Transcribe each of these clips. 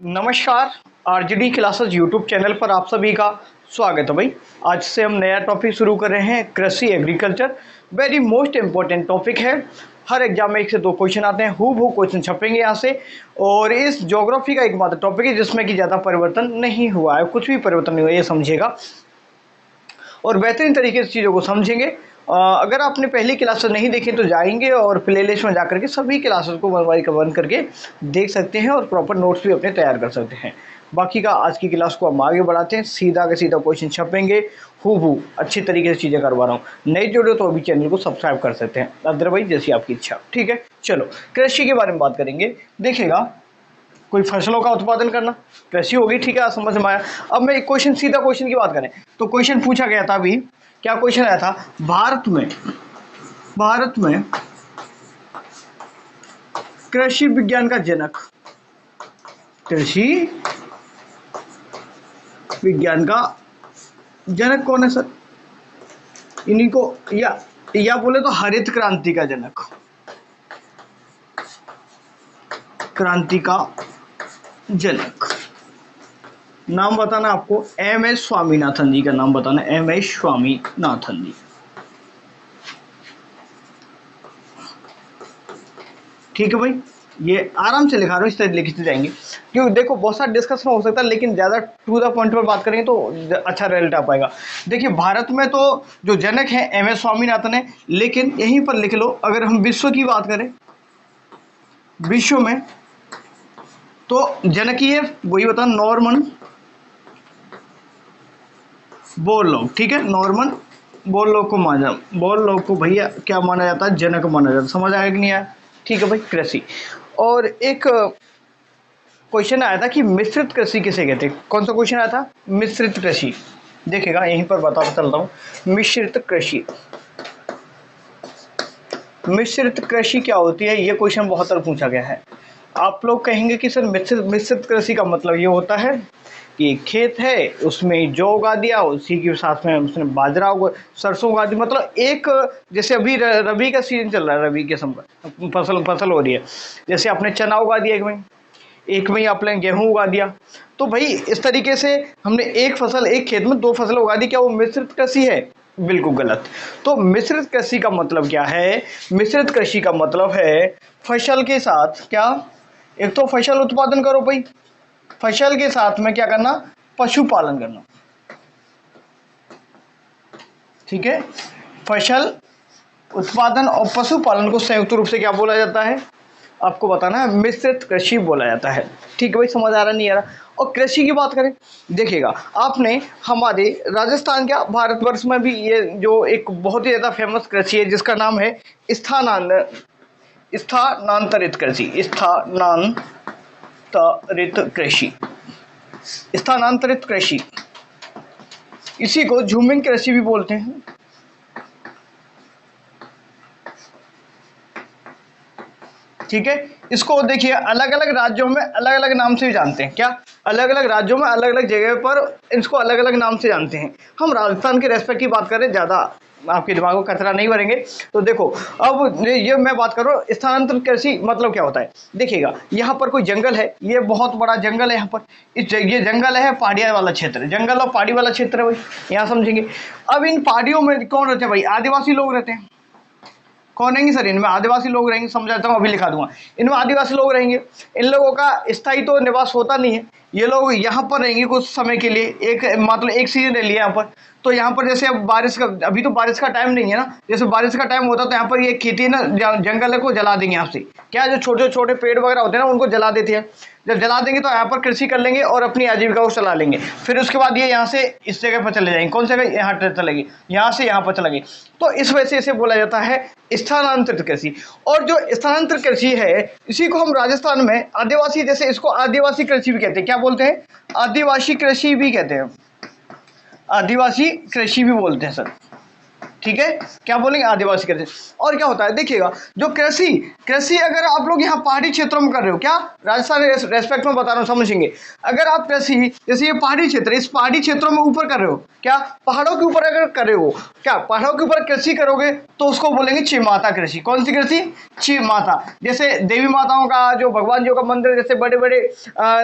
नमस्कार। RGD classes YouTube channel पर आप सभी का स्वागत है भाई। आज से हम नया टॉपिक शुरू कर रहे हैं, कृषि agriculture. Very most important topic है। हर एग्जाम में 1 से 2 क्वेश्चन आते हैं, हूबहू क्वेश्चन छपेंगे यहाँ से। और इस ज्योग्राफी का एकमात्र टॉपिक है जिसमें कि ज़्यादा परिवर्तन नहीं हुआ है, कुछ भी परिवर्तन नहीं हुआ, ये समझिएगा और बेहतरीन तरीके से चीज़ों को समझेंगे। अगर आपने पहली क्लासेस नहीं देखी तो जाएंगे और प्लेलिस्ट में जाकर के सभी क्लासेस को वन करके देख सकते हैं और प्रॉपर नोट्स भी अपने तैयार कर सकते हैं। बाकी का आज की क्लास को हम आगे बढ़ाते हैं, सीधा के सीधा क्वेश्चन छपेंगे, हूबहू अच्छी तरीके से चीज़ें करवा रहा हूँ। नए जुड़े तो अभी चैनल को सब्सक्राइब कर सकते हैं, अदरवाइज जैसी आपकी इच्छा। ठीक है, चलो कृषि के बारे में बात करेंगे। देखिएगा, कोई फसलों का उत्पादन करना कृषि होगी, ठीक है, समझ में आया। अब मैं एक क्वेश्चन, सीधा क्वेश्चन की बात करें तो क्वेश्चन पूछा गया था अभी, क्या क्वेश्चन आया था, भारत में कृषि विज्ञान का जनक, कृषि विज्ञान का जनक कौन है सर? इन्हीं को या बोले तो हरित क्रांति का जनक, क्रांति का जनक नाम बताना आपको, एम.एस. स्वामीनाथन जी का नाम बताना, एम.एस. स्वामीनाथन जी। ठीक है भाई, ये आराम से लिखा रहा हूँ, इस तरह लिखते जाएंगे क्योंकि देखो बहुत सारा डिस्कशन हो सकता है, लेकिन ज़्यादा टू द पॉइंट पर बात करेंगे तो अच्छा रिजल्ट आ पाएगा। देखिए, भारत में तो जो जनक है एम.एस. स्वामीनाथन है, लेकिन यहीं पर लिख लो, अगर हम विश्व की बात करें, विश्व में तो जनकीय वही बता, नॉर्मन बोरलॉग। ठीक है, नॉर्मन बोरलॉग को भैया क्या माना जाता है? जनक माना जाता है। समझ आया कि नहीं आया? ठीक है भाई, कृषि। और एक क्वेश्चन आया था कि मिश्रित कृषि किसे कहते हैं। कौन सा क्वेश्चन आया था? मिश्रित कृषि। देखिएगा, यहीं पर बताता चलता हूँ। मिश्रित कृषि, मिश्रित कृषि क्या होती है, ये क्वेश्चन बहुत बार पूछा गया है। आप लोग कहेंगे कि सर मिश्रित कृषि का मतलब ये होता है कि खेत है, उसमें जौ उगा दिया, उसी के साथ में उसने बाजरा उगा, सरसों उगा दी। मतलब एक, जैसे अभी रबी का सीजन चल रहा है, रबी के समय फसल हो रही है, जैसे आपने चना उगा दिया एक में ही आपने गेहूं उगा दिया। तो भाई इस तरीके से हमने एक फसल, एक खेत में 2 फसल उगा दी, क्या वो मिश्रित कृषि है? बिल्कुल गलत। तो मिश्रित कृषि का मतलब क्या है? मिश्रित कृषि का मतलब है फसल के साथ क्या, एक तो फसल उत्पादन करो भाई, फसल के साथ में क्या करना? पशुपालन करना। ठीक है, फसल उत्पादन और पशुपालन को संयुक्त रूप से क्या बोला जाता है? आपको बताना है, मिश्रित कृषि बोला जाता है। ठीक है भाई, समझ आ रहा नहीं आ रहा? और कृषि की बात करें, देखिएगा आपने हमारे राजस्थान, क्या भारतवर्ष में भी ये जो एक बहुत ही ज़्यादा फेमस कृषि है जिसका नाम है स्थानांतरित कृषि, स्थानांतरित कृषि, इसी को झूमिंग कृषि भी बोलते हैं। ठीक है, इसको देखिए अलग अलग राज्यों में अलग अलग नाम से भी जानते हैं। क्या? अलग अलग राज्यों में अलग अलग जगह पर इसको अलग अलग नाम से जानते हैं। हम राजस्थान के रेस्पेक्ट की बात करें, ज़्यादा आपके दिमाग को कचरा नहीं भरेंगे। तो देखो, अब ये मैं बात कर रहा हूँ स्थानांतरित कृषि मतलब क्या होता है। देखिएगा, यहाँ पर कोई जंगल है, ये बहुत बड़ा जंगल है, यहाँ पर ये जंगल है, पहाड़िया वाला क्षेत्र, जंगल और पहाड़ी वाला क्षेत्र है भाई, यहाँ समझेंगे। अब इन पहाड़ियों में कौन रहते हैं भाई? आदिवासी लोग रहते हैं। कौन रहेंगे सर? इनमें आदिवासी लोग रहेंगे, समझाता हूँ, अभी लिखा दूंगा। इनमें आदिवासी लोग रहेंगे। इन लोगों का स्थायी तो निवास होता नहीं है, ये लोग यहाँ पर रहेंगे कुछ समय के लिए, एक मतलब एक सीजन रह लिया यहाँ पर। तो यहाँ पर जैसे अब बारिश का, अभी तो बारिश का टाइम नहीं है ना, जैसे बारिश का टाइम होता तो यहाँ पर ये खेती ना, जंगल को जला देंगे यहाँ से। क्या, जो छोटे छोटे पेड़ वगैरह होते हैं ना, उनको जला देते हैं। जब जला देंगे तो यहाँ पर कृषि कर लेंगे और अपनी आजीविका को चला लेंगे। फिर उसके बाद ये यहाँ से इस जगह पर चले जाएंगे। कौन सी जगह? यहाँ चलेगी, यहाँ से यहाँ पर चलेंगे। तो इस वजह से इसे बोला जाता है स्थानांतरित कृषि। और जो स्थानांतरित कृषि है, इसी को हम राजस्थान में आदिवासी, जैसे इसको आदिवासी कृषि भी कहते हैं। क्या बोलते हैं? आदिवासी कृषि भी कहते हैं, आदिवासी कृषि भी बोलते हैं सर। ठीक है, क्या बोलेंगे, आदिवासी कृषि। और क्या होता है देखिएगा, जो कृषि कृषि अगर आप लोग यहाँ पहाड़ी क्षेत्रों में कर रहे हो, क्या राजस्थान रेस्पेक्ट में बता रहा हूँ, समझेंगे। अगर आप कृषि जैसे ये पहाड़ी क्षेत्र, इस पहाड़ी क्षेत्रों में ऊपर कर रहे हो, क्या पहाड़ों के ऊपर अगर कर रहे हो, क्या पहाड़ों के ऊपर कृषि करोगे तो उसको बोलेंगे चिमाता कृषि। कौन सी कृषि, चिमाता। जैसे देवी माताओं का जो भगवान जी का मंदिर जैसे बड़े बड़े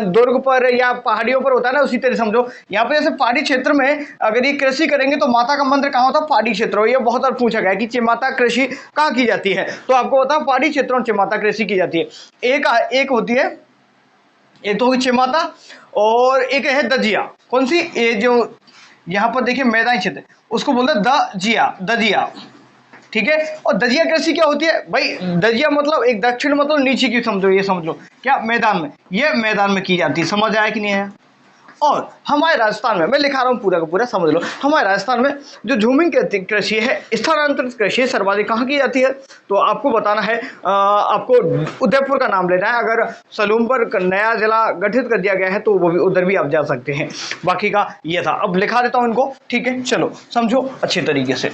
दुर्ग पर या पहाड़ियों पर होता है ना, उसी तरह समझो यहाँ पे जैसे पहाड़ी क्षेत्र में अगर ये कृषि करेंगे तो माता का मंदिर कहाँ होता है, पहाड़ी क्षेत्रों। ये बहुत बार पूछा गया कि चिमाता कृषि कहाँ की जाती है, तो आपको बताओ पहाड़ी क्षेत्रों में चिमाता कृषि की जाती है। एक होती है, एक तो होगी चिमाता, और एक है दजिया। कौन सी, ये जो यहाँ पर देखिए मैदानी क्षेत्र, उसको बोलते हैं दजिया, दजिया, ठीक है। और दजिया कृषि क्या होती है भाई, दजिया मतलब एक दक्षिण मतलब नीचे की समझो, ये समझ लो क्या मैदान में, ये मैदान में की जाती है। समझ आया कि नहीं आया। और हमारे राजस्थान में, मैं लिखा रहा हूँ पूरा का पूरा, समझ लो हमारे राजस्थान में जो झूमिंग कृषि है, स्थानांतरित कृषि सर्वाधिक कहाँ की जाती है, तो आपको बताना है, आपको उदयपुर का नाम लेना है। अगर सलूम पर नया जिला गठित कर दिया गया है तो वो भी उधर भी आप जा सकते हैं। बाकी का ये था, अब लिखा देता हूँ इनको, ठीक है। चलो समझो अच्छे तरीके से,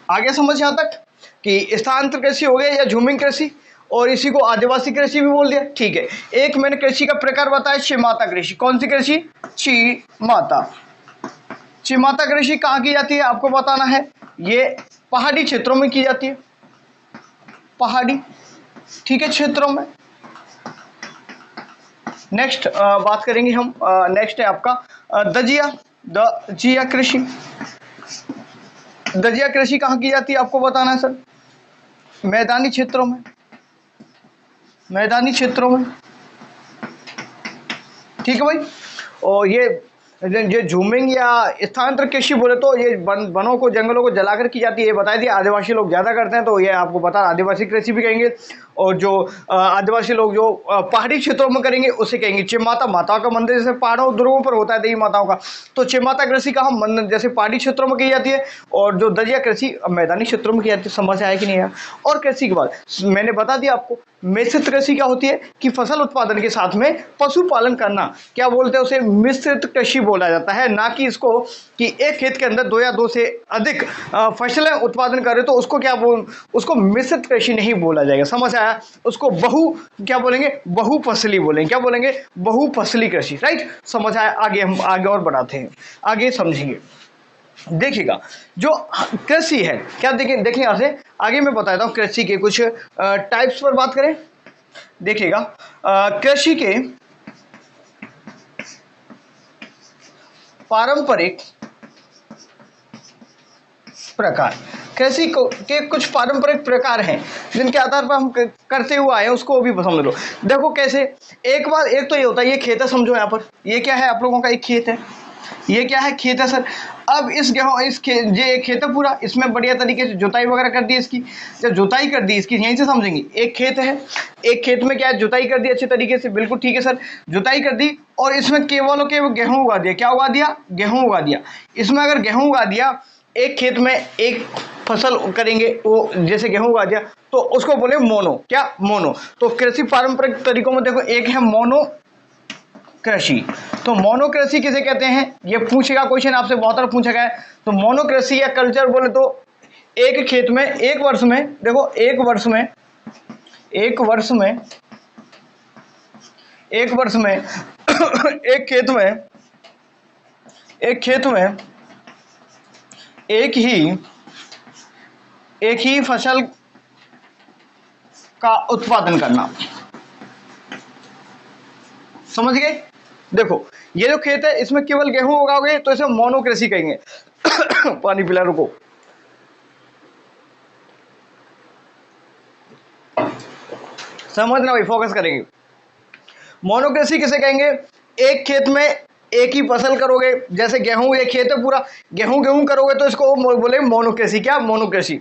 आगे समझ यहाँ तक कि स्थानांतरित कृषि हो गया या झूमिंग कृषि, और इसी को आदिवासी कृषि भी बोल दिया, ठीक है। एक मैंने कृषि का प्रकार बताया, चिमाता कृषि। कौन सी कृषि, चिमाता। चिमाता कृषि कहाँ की जाती है आपको बताना है, ये पहाड़ी क्षेत्रों में की जाती है, पहाड़ी, ठीक है, क्षेत्रों में। नेक्स्ट बात करेंगे हम, नेक्स्ट है आपका दजिया, दजिया कृषि। दजिया कृषि कहाँ की जाती है आपको बताना है सर, मैदानी क्षेत्रों में, मैदानी क्षेत्रों में, ठीक है भाई। और ये झूमिंग या स्थानांतरित कृषि बोले तो ये वनों को, जंगलों को जलाकर की जाती है, ये बता दिया। आदिवासी लोग ज्यादा करते हैं तो ये आपको पता, आदिवासी कृषि भी कहेंगे। और जो आदिवासी लोग जो पहाड़ी क्षेत्रों में करेंगे उसे कहेंगे चिमाता। माता का मंदिर जैसे पहाड़ों ध्रुवों पर होता है देवी माताओं का, तो चिमाता कृषि का हम जैसे पहाड़ी क्षेत्रों में की जाती है, और जो दजिया कृषि मैदानी क्षेत्रों में की जाती है। समझ आया कि नहीं आया। और कृषि के बाद मैंने बता दिया आपको, मिश्रित कृषि क्या होती है कि फसल उत्पादन के साथ में पशुपालन करना, क्या बोलते हैं उसे, मिश्रित कृषि बोला जाता है। ना कि इसको कि एक खेत के अंदर 2 या 2 से अधिक फसलें उत्पादन करे तो उसको क्या उसको मिश्रित कृषि नहीं बोला जाएगा। समझ आया। उसको क्या बोलेंगे, बहुफसली बोलेंगे। क्या बोलेंगे, बहुफसली कृषि, राइट। समझ आया। आगे हम आगे और बढ़ाते हैं, आगे समझेंगे। देखिएगा जो कृषि है, क्या देखिए यहाँ से आगे मैं बताता हूँ कृषि के कुछ टाइप्स पर बात करें। देखिएगा कृषि के पारंपरिक प्रकार, कृषि के कुछ पारंपरिक प्रकार हैं जिनके आधार पर हम करते हुए आए हैं, उसको भी समझ लो। देखो कैसे, एक तो ये होता है, ये खेत है समझो, यहाँ पर ये क्या है आप लोगों का, एक खेत है। ये क्या है, खेत है सर। अब ये खेत है पूरा, इसमें बढ़िया तरीके से जुताई वगैरह कर दी इसकी। जब जुताई कर दी इसकी, यहीं से समझेंगे, एक खेत है, एक खेत में क्या है, जुताई कर दी अच्छे तरीके से, बिल्कुल ठीक है सर। जुताई कर दी और इसमें केवल गेहूं उगा दिया। क्या उगा दिया, गेहूं उगा दिया। इसमें अगर गेहूं उगा दिया, एक खेत में एक फसल करेंगे, वो जैसे गेहूं उगा दिया तो उसको बोले मोनो। क्या, मोनो। तो कृषि पारंपरिक तरीकों में देखो, एक है मोनो कृषि। तो मोनो कृषि किसे कहते हैं, ये पूछेगा क्वेश्चन आपसे, बहुत बार पूछा गया है। तो मोनो कृषि या कल्चर बोले तो एक खेत में, एक वर्ष में, देखो एक वर्ष में एक खेत में एक ही फसल का उत्पादन करना। समझ गए। देखो ये जो खेत है इसमें केवल गेहूं उगाओगे तो इसे मोनो कृषि कहेंगे। पानी पिला, रुको। समझना भाई, फोकस करेंगे। मोनो कृषि किसे कहेंगे, एक खेत में एक ही फसल करोगे, जैसे गेहूं, ये खेत है पूरा, गेहूं करोगे तो इसको बोले मोनो कृषि। क्या, मोनो कृषि।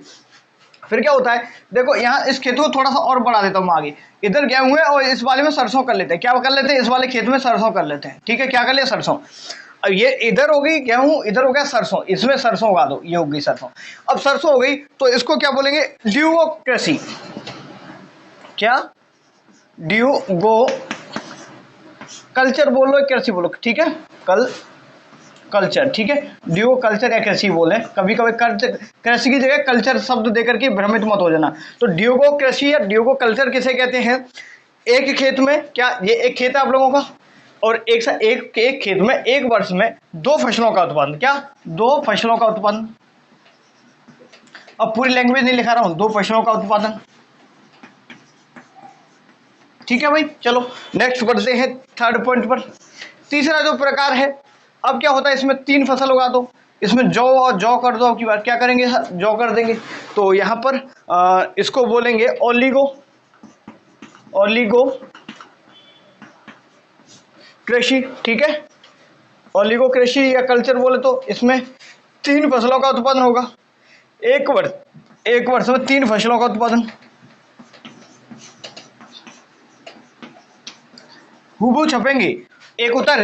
फिर क्या होता है, देखो यहाँ इस खेत को थोड़ा सा और बढ़ा देता हूँ आगे। इधर गेहूं है और इस वाले में सरसों कर लेते हैं। क्या कर लेते हैं, इस वाले खेत में सरसों कर लेते हैं, ठीक है। क्या कर लिया, सरसों। अब ये इधर हो गई गेहूं, इधर हो गया सरसों, इसमें सरसों उगा दो, ये हो गई सरसों। अब सरसों हो गई तो इसको क्या बोलेंगे, ड्यूगो कृषि। क्या, ड्यूगो कल्चर बोलो, कृषि बोलो, ठीक है, कल्चर, ठीक है। ड्यूओ कल्चर या कृषि बोले, कभी कभी कृषि की जगह कल्चर शब्द देकर के भ्रमित मत हो जाना। तो ड्यूगो कृषि या ड्यूगो कल्चर किसे कहते हैं? एक खेत में, क्या ये एक खेत है आप लोगों का, और एक खेत में एक वर्ष में 2 फसलों का उत्पादन, क्या 2 फसलों का उत्पादन। अब पूरी लैंग्वेज नहीं लिखा रहा हूं, 2 फसलों का उत्पादन, ठीक है भाई। चलो नेक्स्ट बढ़ते हैं थर्ड पॉइंट पर। तीसरा जो प्रकार है, अब क्या होता है इसमें 3 फसल उगा दो, इसमें जौ और जौ कर दो। अब की बार क्या करेंगे, जौ कर देंगे। तो यहाँ पर इसको बोलेंगे ओलिगो कृषि, ठीक है। ओलिगो कृषि या कल्चर बोले तो इसमें 3 फसलों का उत्पादन होगा, एक वर्ष में 3 फसलों का उत्पादन। हुबहू छपेंगे। एक होता है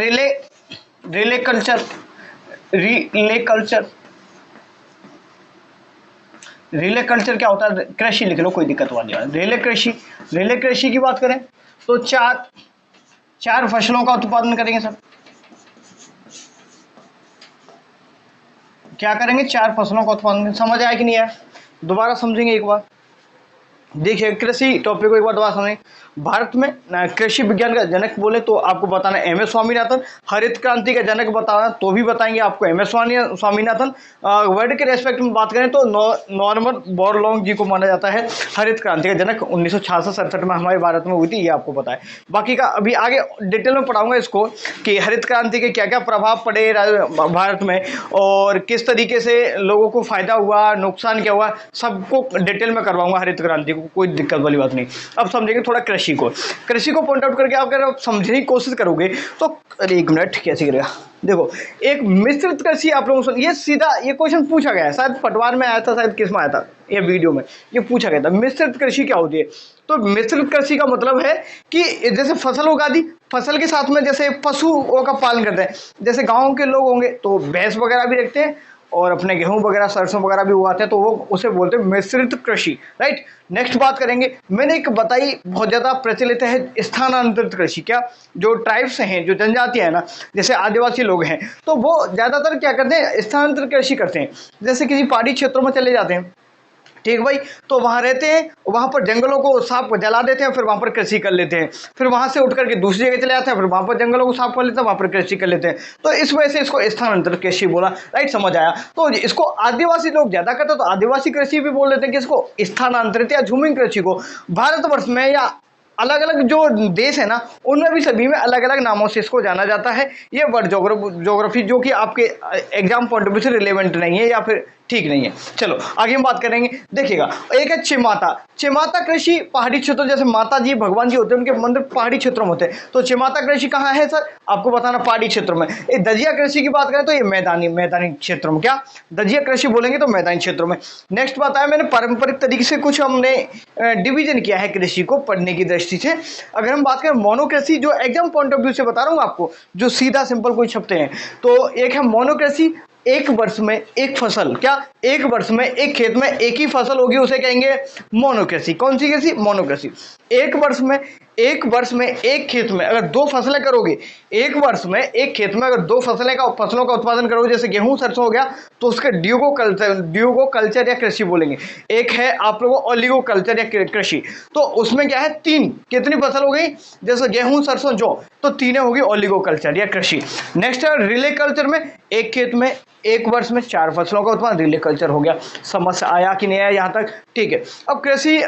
रिले कल्चर, रिले कल्चर क्या होता है, कृषि लिख लो, कोई दिक्कत वाली बात। रिले कृषि की बात करें तो 4 फसलों का उत्पादन करेंगे सर। क्या करेंगे, 4 फसलों का उत्पादन। समझ आया कि नहीं आया? दोबारा समझेंगे एक बार। देखिए कृषि टॉपिक को एक बार दोबारा समझें। भारत में कृषि विज्ञान का जनक बोले तो आपको बताना एमएस स्वामीनाथन। हरित क्रांति का जनक बताना तो भी बताएंगे आपको एमएस स्वामीनाथन। वर्ड के रेस्पेक्ट में बात करें तो नॉर्मन बोरलॉन्ग जी को माना जाता है हरित क्रांति का जनक। 1966-67 में हमारे भारत में हुई थी, ये आपको पता है। बाकी का अभी आगे डिटेल में पढ़ाऊंगा इसको कि हरित क्रांति के क्या क्या प्रभाव पड़े भारत में और किस तरीके से लोगों को फायदा हुआ, नुकसान क्या हुआ, सबको डिटेल में करवाऊंगा हरित क्रांति को, कोई दिक्कत वाली बात नहीं। अब समझेंगे थोड़ा कृषि को पॉइंट आउट करके आप अगर आप समझने की कोशिश करोगे तो, अरे 1 मिनट कैसे करेगा। देखो एक मिश्रित कृषि आप लोगों से, ये सीधा ये क्वेश्चन पूछा गया है, शायद पटवार में आया था, शायद किस में आया था, ये वीडियो में ये पूछा गया था, मिश्रित कृषि क्या होती है। तो मिश्रित कृषि का मतलब है कि जैसे फसल उगा दी, फसल के साथ में जैसे पशुओं का पालन करते हैं, जैसे गाँव के लोग होंगे तो भैंस वगैरह भी रखते हैं और अपने गेहूं वगैरह सरसों वगैरह भी उगाते हैं, तो वो उसे बोलते हैं मिश्रित कृषि, राइट। नेक्स्ट बात करेंगे, मैंने एक बताई बहुत ज़्यादा प्रचलित है स्थानांतरित कृषि। क्या, जो ट्राइब्स हैं, जो जनजाति है ना, जैसे आदिवासी लोग हैं, तो वो ज़्यादातर क्या करते हैं, स्थानांतरित कृषि करते हैं। जैसे किसी पहाड़ी क्षेत्रों में चले जाते हैं, ठीक भाई, तो वहां रहते हैं, वहां पर जंगलों को साफ जला देते हैं, फिर वहां पर कृषि कर लेते हैं, फिर वहां से उठ करके दूसरी जगह चले जाते हैं, फिर वहां पर जंगलों को साफ कर लेते हैं, वहां पर कृषि कर लेते हैं। तो इस वजह से इसको स्थानांतरित कृषि बोला, राइट, समझ आया। तो इसको आदिवासी लोग ज्यादा करते हैं, तो आदिवासी कृषि भी बोल लेते हैं कि इसको स्थानांतरित या झूमिंग कृषि को। भारतवर्ष में या अलग अलग जो देश है ना, उनमें भी सभी में अलग अलग नामों से इसको जाना जाता है। ये वर्ड ज्योग्राफी जो कि आपके एग्जाम पॉइंट ऑफ व्यू से रिलेवेंट नहीं है या फिर ठीक नहीं है। चलो आगे हम बात करेंगे। देखिएगा, एक है चिमाता कृषि। पहाड़ी क्षेत्रों, जैसे माता जी भगवान जी होते हैं, उनके मंदिर पहाड़ी क्षेत्रों में होते हैं, तो चिमाता कृषि कहाँ है सर, आपको बताना पहाड़ी क्षेत्रों में। एक दजिया कृषि की बात करें तो ये मैदानी क्षेत्रों में, क्या दजिया कृषि बोलेंगे तो मैदानी क्षेत्रों में। नेक्स्ट बात आया, मैंने पारंपरिक तरीके से कुछ हमने डिवीजन किया है कृषि को पढ़ने की दृष्टि से। अगर हम बात करें मोनो कृषि, जो एग्जाम पॉइंट ऑफ व्यू से बता रहा हूँ आपको, जो सीधा सिंपल कोई छपते हैं, तो एक है मोनो कृषि, एक वर्ष में एक फसल, क्या एक वर्ष में एक खेत में एक ही फसल होगी, उसे कहेंगे मोनोकृषि। कौन सी कृषि, मोनोकृषि। एक वर्ष में एक खेत में अगर 2 फसलें करोगे, एक वर्ष में एक खेत में अगर 2 फसलों का उत्पादन करोगे, जैसे गेहूं सरसों हो गया, तो उसके ड्यूगो कल्चर या कृषि बोलेंगे। एक है आप लोगों ओलिगो कल्चर या कृषि, तो उसमें क्या है, 3 कितनी फसल हो गई, जैसे गेहूं सरसों जौ, तो 3 होगी ओलिगो कल्चर या कृषि। नेक्स्ट है रिले कल्चर में, एक खेत में एक वर्ष में 4 फसलों का उत्पादन, रिले कल्चर हो गया। समझ आया कि नहीं आया यहाँ तक, ठीक है। अब कृषि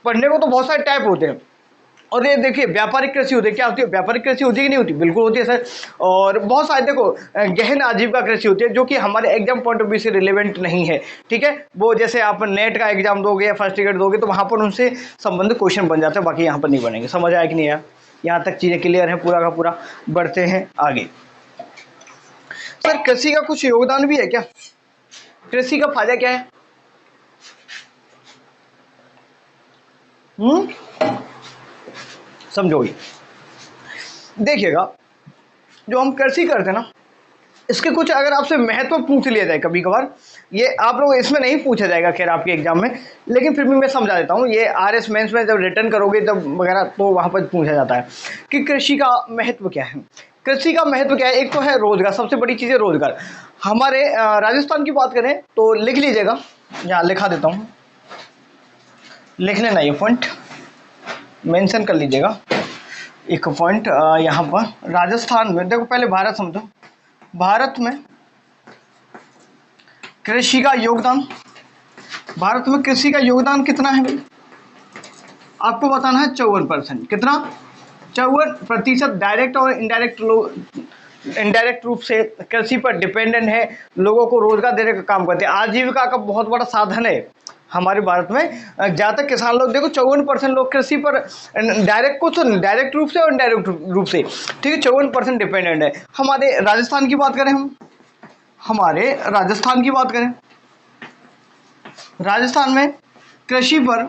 पढ़ने को तो बहुत सारे टाइप होते हैं, और ये देखिए व्यापारिक कृषि होती है। क्या होती है, व्यापारिक कृषि होती है कि नहीं होती, बिल्कुल होती है सर। और बहुत सारे देखो गहन आजीविका कृषि होती है, जो कि हमारे एग्जाम पॉइंट ऑफ व्यू से रिलेवेंट नहीं है, ठीक है। वो जैसे आप नेट का एग्जाम दोगे या फर्स्ट टिकट दोगे, तो वहाँ पर उनसे संबंधित क्वेश्चन बन जाते हैं, बाकी यहाँ पर नहीं बनेंगे। समझ आया कि नहीं आया, यहाँ तक चीज़ें क्लियर है पूरा का पूरा। बढ़ते हैं आगे। सर कृषि का कुछ योगदान भी है क्या, कृषि का फायदा क्या है? समझोगे, देखिएगा, जो हम कृषि करते हैं ना, इसके कुछ अगर आपसे महत्व पूछ लिया जाए कभी कभार, ये आप लोग इसमें नहीं पूछा जाएगा खैर आपके एग्जाम में, लेकिन फिर भी मैं समझा देता हूँ। ये आरएस मेंस में जब रिटर्न करोगे तब वगैरह, तो वहाँ पर पूछा जाता है कि कृषि का महत्व क्या है। कृषि का महत्व क्या है? एक तो है रोजगार, सबसे बड़ी चीज़ है रोजगार। हमारे राजस्थान की बात करें तो लिख लीजिएगा, यहाँ लिखा देता हूँ, लिख लेना, ये पॉइंट मेंशन कर लीजिएगा, एक पॉइंट यहाँ पर। राजस्थान में देखो, पहले भारत समझो, भारत में कृषि का योगदान, भारत में कृषि का योगदान कितना है भाई? आपको बताना है 54%। कितना? 54% डायरेक्ट और इनडायरेक्ट लोग इनडायरेक्ट रूप से कृषि पर डिपेंडेंट है, लोगों को रोजगार देने का काम करते हैं, आजीविका का बहुत बड़ा साधन है हमारे भारत में। ज़्यादातर किसान लोग देखो 54% लोग कृषि पर डायरेक्ट, कुछ डायरेक्ट रूप से और इनडायरेक्ट रूप से, ठीक है, 54% डिपेंडेंट है। हमारे राजस्थान की बात करें, हम हमारे राजस्थान की बात करें, राजस्थान में कृषि पर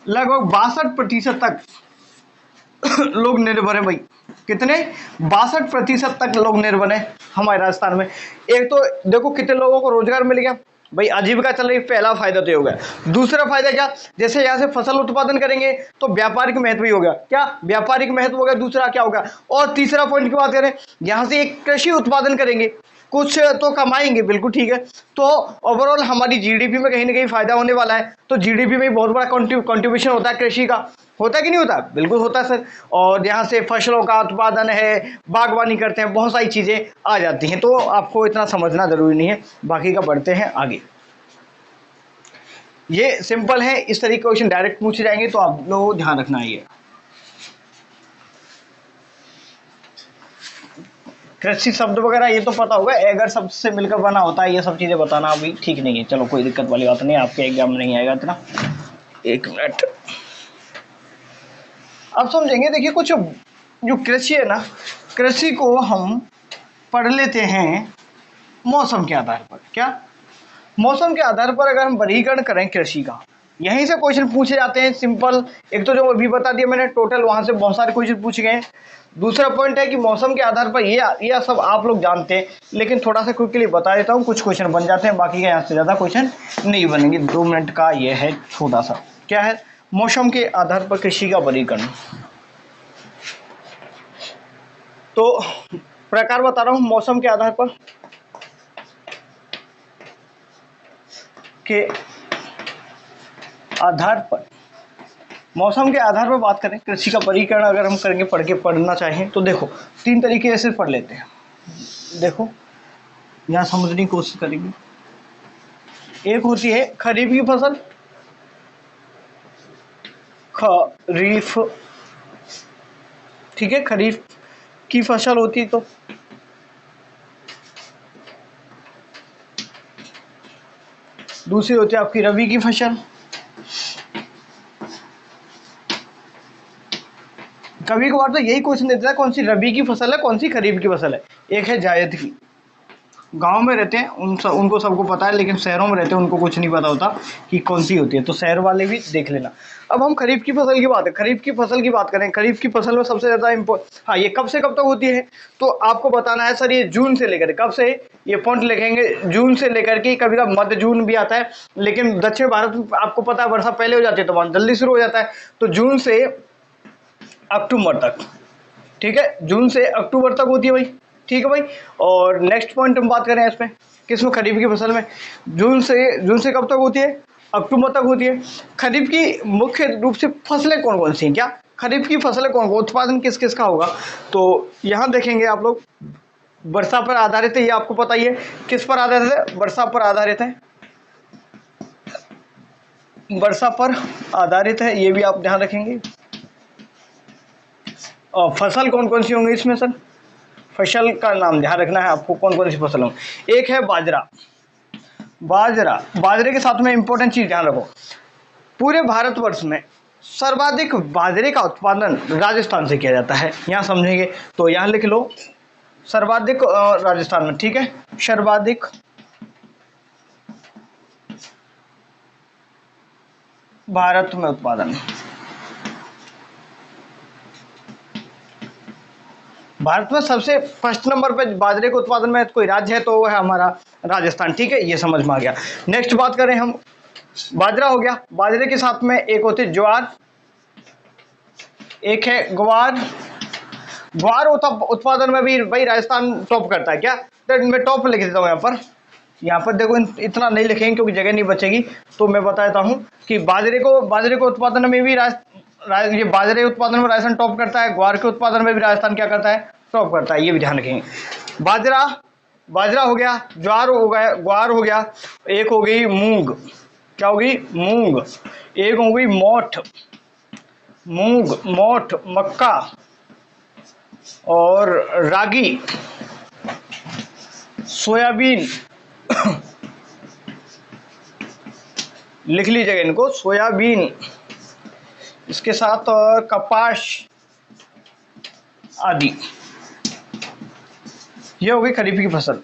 लगभग 62% तक लोग निर्भर है भाई। कितने? 62% तक लोग निर्भर है हमारे राजस्थान में। एक तो देखो कितने लोगों को रोजगार मिल गया भाई, आजीविका चल रही, पहला फायदा तो ये हो गया। दूसरा फायदा क्या? जैसे यहाँ से फसल उत्पादन करेंगे तो व्यापारिक महत्व भी हो गया। क्या? व्यापारिक महत्व हो गया। दूसरा क्या होगा? और तीसरा पॉइंट की बात करें, यहाँ से एक कृषि उत्पादन करेंगे, कुछ तो कमाएंगे, बिल्कुल ठीक है, तो ओवरऑल हमारी जीडीपी में कहीं ना कहीं फायदा होने वाला है। तो जीडीपी में बहुत बड़ा कंट्रीब्यूशन होता है कृषि का, होता है कि नहीं होता? बिल्कुल होता है सर। और यहाँ से फसलों का उत्पादन है, बागवानी करते हैं, बहुत सारी चीज़ें आ जाती हैं, तो आपको इतना समझना जरूरी नहीं है। बाकी का बढ़ते हैं आगे। ये सिंपल है, इस तरीके के क्वेश्चन डायरेक्ट पूछे जाएंगे, तो आप लोग ध्यान रखना है। ये कृषि शब्द वगैरह ये तो पता होगा, अगर शब्द से मिलकर बना होता है, ये सब चीज़ें बताना अभी ठीक नहीं है। चलो कोई दिक्कत वाली बात नहीं, आपके एग्जाम में नहीं आएगा इतना। एक मिनट, अब समझेंगे। देखिए, कुछ जो कृषि है ना, कृषि को हम पढ़ लेते हैं मौसम के आधार पर। क्या? मौसम के आधार पर अगर हम वर्गीकरण करें कृषि का, यहीं से क्वेश्चन पूछे जाते हैं सिंपल। एक तो जो अभी बता दिया मैंने, टोटल वहां से बहुत सारे क्वेश्चन पूछे गए हैं। दूसरा पॉइंट है कि मौसम के आधार पर ये सब आप लोग जानते हैं, लेकिन थोड़ा सा क्विकली बता देता हूँ, कुछ क्वेश्चन बन जाते हैं, बाकी का यहाँ से ज़्यादा क्वेश्चन नहीं बनेंगे। 2 मिनट का ये है छोटा सा। क्या है? मौसम के आधार पर कृषि का वर्गीकरण। तो प्रकार बता रहा हूँ मौसम के आधार पर मौसम के आधार पर बात करें कृषि का वर्गीकरण अगर हम करेंगे, पढ़ना चाहें तो देखो 3 तरीके से पढ़ लेते हैं। देखो यहाँ समझने की कोशिश करेंगे। एक होती है खरीफ की फसल, खरीफ, ठीक है, खरीफ की फसल होती है। तो दूसरी होती है आपकी रबी की फसल। कभी कभार तो यही क्वेश्चन देता है, कौन सी रबी की फसल है, कौन सी खरीफ की फसल है। एक है जायद की। गांव में रहते हैं उनको सबको पता है, लेकिन शहरों में रहते हैं उनको कुछ नहीं पता होता कि कौन सी होती है, तो शहर वाले भी देख लेना। अब हम खरीफ की फसल की बात है, खरीफ की फसल की बात करें, खरीफ की फसल में सबसे ज़्यादा हाँ, ये कब से कब तक होती है, तो आपको बताना है सर, ये जून से लेकर, कब से, ये पॉइंट लिखेंगे, जून से लेकर के, कभी कभी मध्य जून भी आता है, लेकिन दक्षिण भारत में आपको पता है वर्षा पहले हो जाती है तो वहाँ जल्दी शुरू हो जाता है। तो जून से अक्टूबर तक, ठीक है, जून से अक्टूबर तक होती है भाई, ठीक है भाई। और नेक्स्ट पॉइंट हम बात करें इसमें, किसमें, खरीफ की फसल में, जून से कब तक होती है, अक्टूबर तक होती है। खरीफ की मुख्य रूप से फसलें कौन कौन सी हैं, क्या खरीफ की फसलें कौन कौन, उत्पादन किस किस का होगा, तो यहाँ देखेंगे आप लोग, वर्षा पर आधारित है, ये आपको पता ही है। किस पर आधारित है? वर्षा पर आधारित है, वर्षा पर आधारित है, ये भी आप ध्यान रखेंगे। और फसल कौन कौन सी होंगी इसमें सर, फसल का नाम ध्यान रखना है आपको, कौन कौन सी फसल होंगी। एक है बाजरे के साथ में इंपॉर्टेंट चीज ध्यान रखो, पूरे भारतवर्ष में सर्वाधिक बाजरे का उत्पादन राजस्थान से किया जाता है। यहाँ समझेंगे तो यहाँ लिख लो, सर्वाधिक राजस्थान में, ठीक है, सर्वाधिक भारत में उत्पादन, भारत में सबसे फर्स्ट नंबर पे बाजरे के उत्पादन में कोई राज्य है तो वो है हमारा राजस्थान, ठीक है, ये समझ में आ गया। नेक्स्ट बात करें हम, बाजरा हो गया, बाजरे के साथ में एक होती है ज्वार, एक है ग्वार। ग्वार उत्पादन में भी भाई राजस्थान टॉप करता है क्या? तो मैं टॉप लिख देता हूँ यहाँ पर। यहाँ पर देखो इतना नहीं लिखेंगे क्योंकि जगह नहीं बचेगी, तो मैं बता देता हूँ कि बाजरे को उत्पादन में भी ये बाजरे उत्पादन में राजस्थान टॉप करता है, ग्वार के उत्पादन में भी राजस्थान क्या करता है? टॉप करता है, ये भी ध्यान रखेंगे। बाजरा हो गया, ज्वार हो गया, ग्वार हो गया, एक हो गई मूंग। क्या होगी? मूंग। एक हो गई मोठ, मूंग, मोठ, मक्का और रागी, सोयाबीन। लिख लीजिएगा इनको, सोयाबीन। इसके साथ कपास आदि। ये हो गई खरीफ की फसल।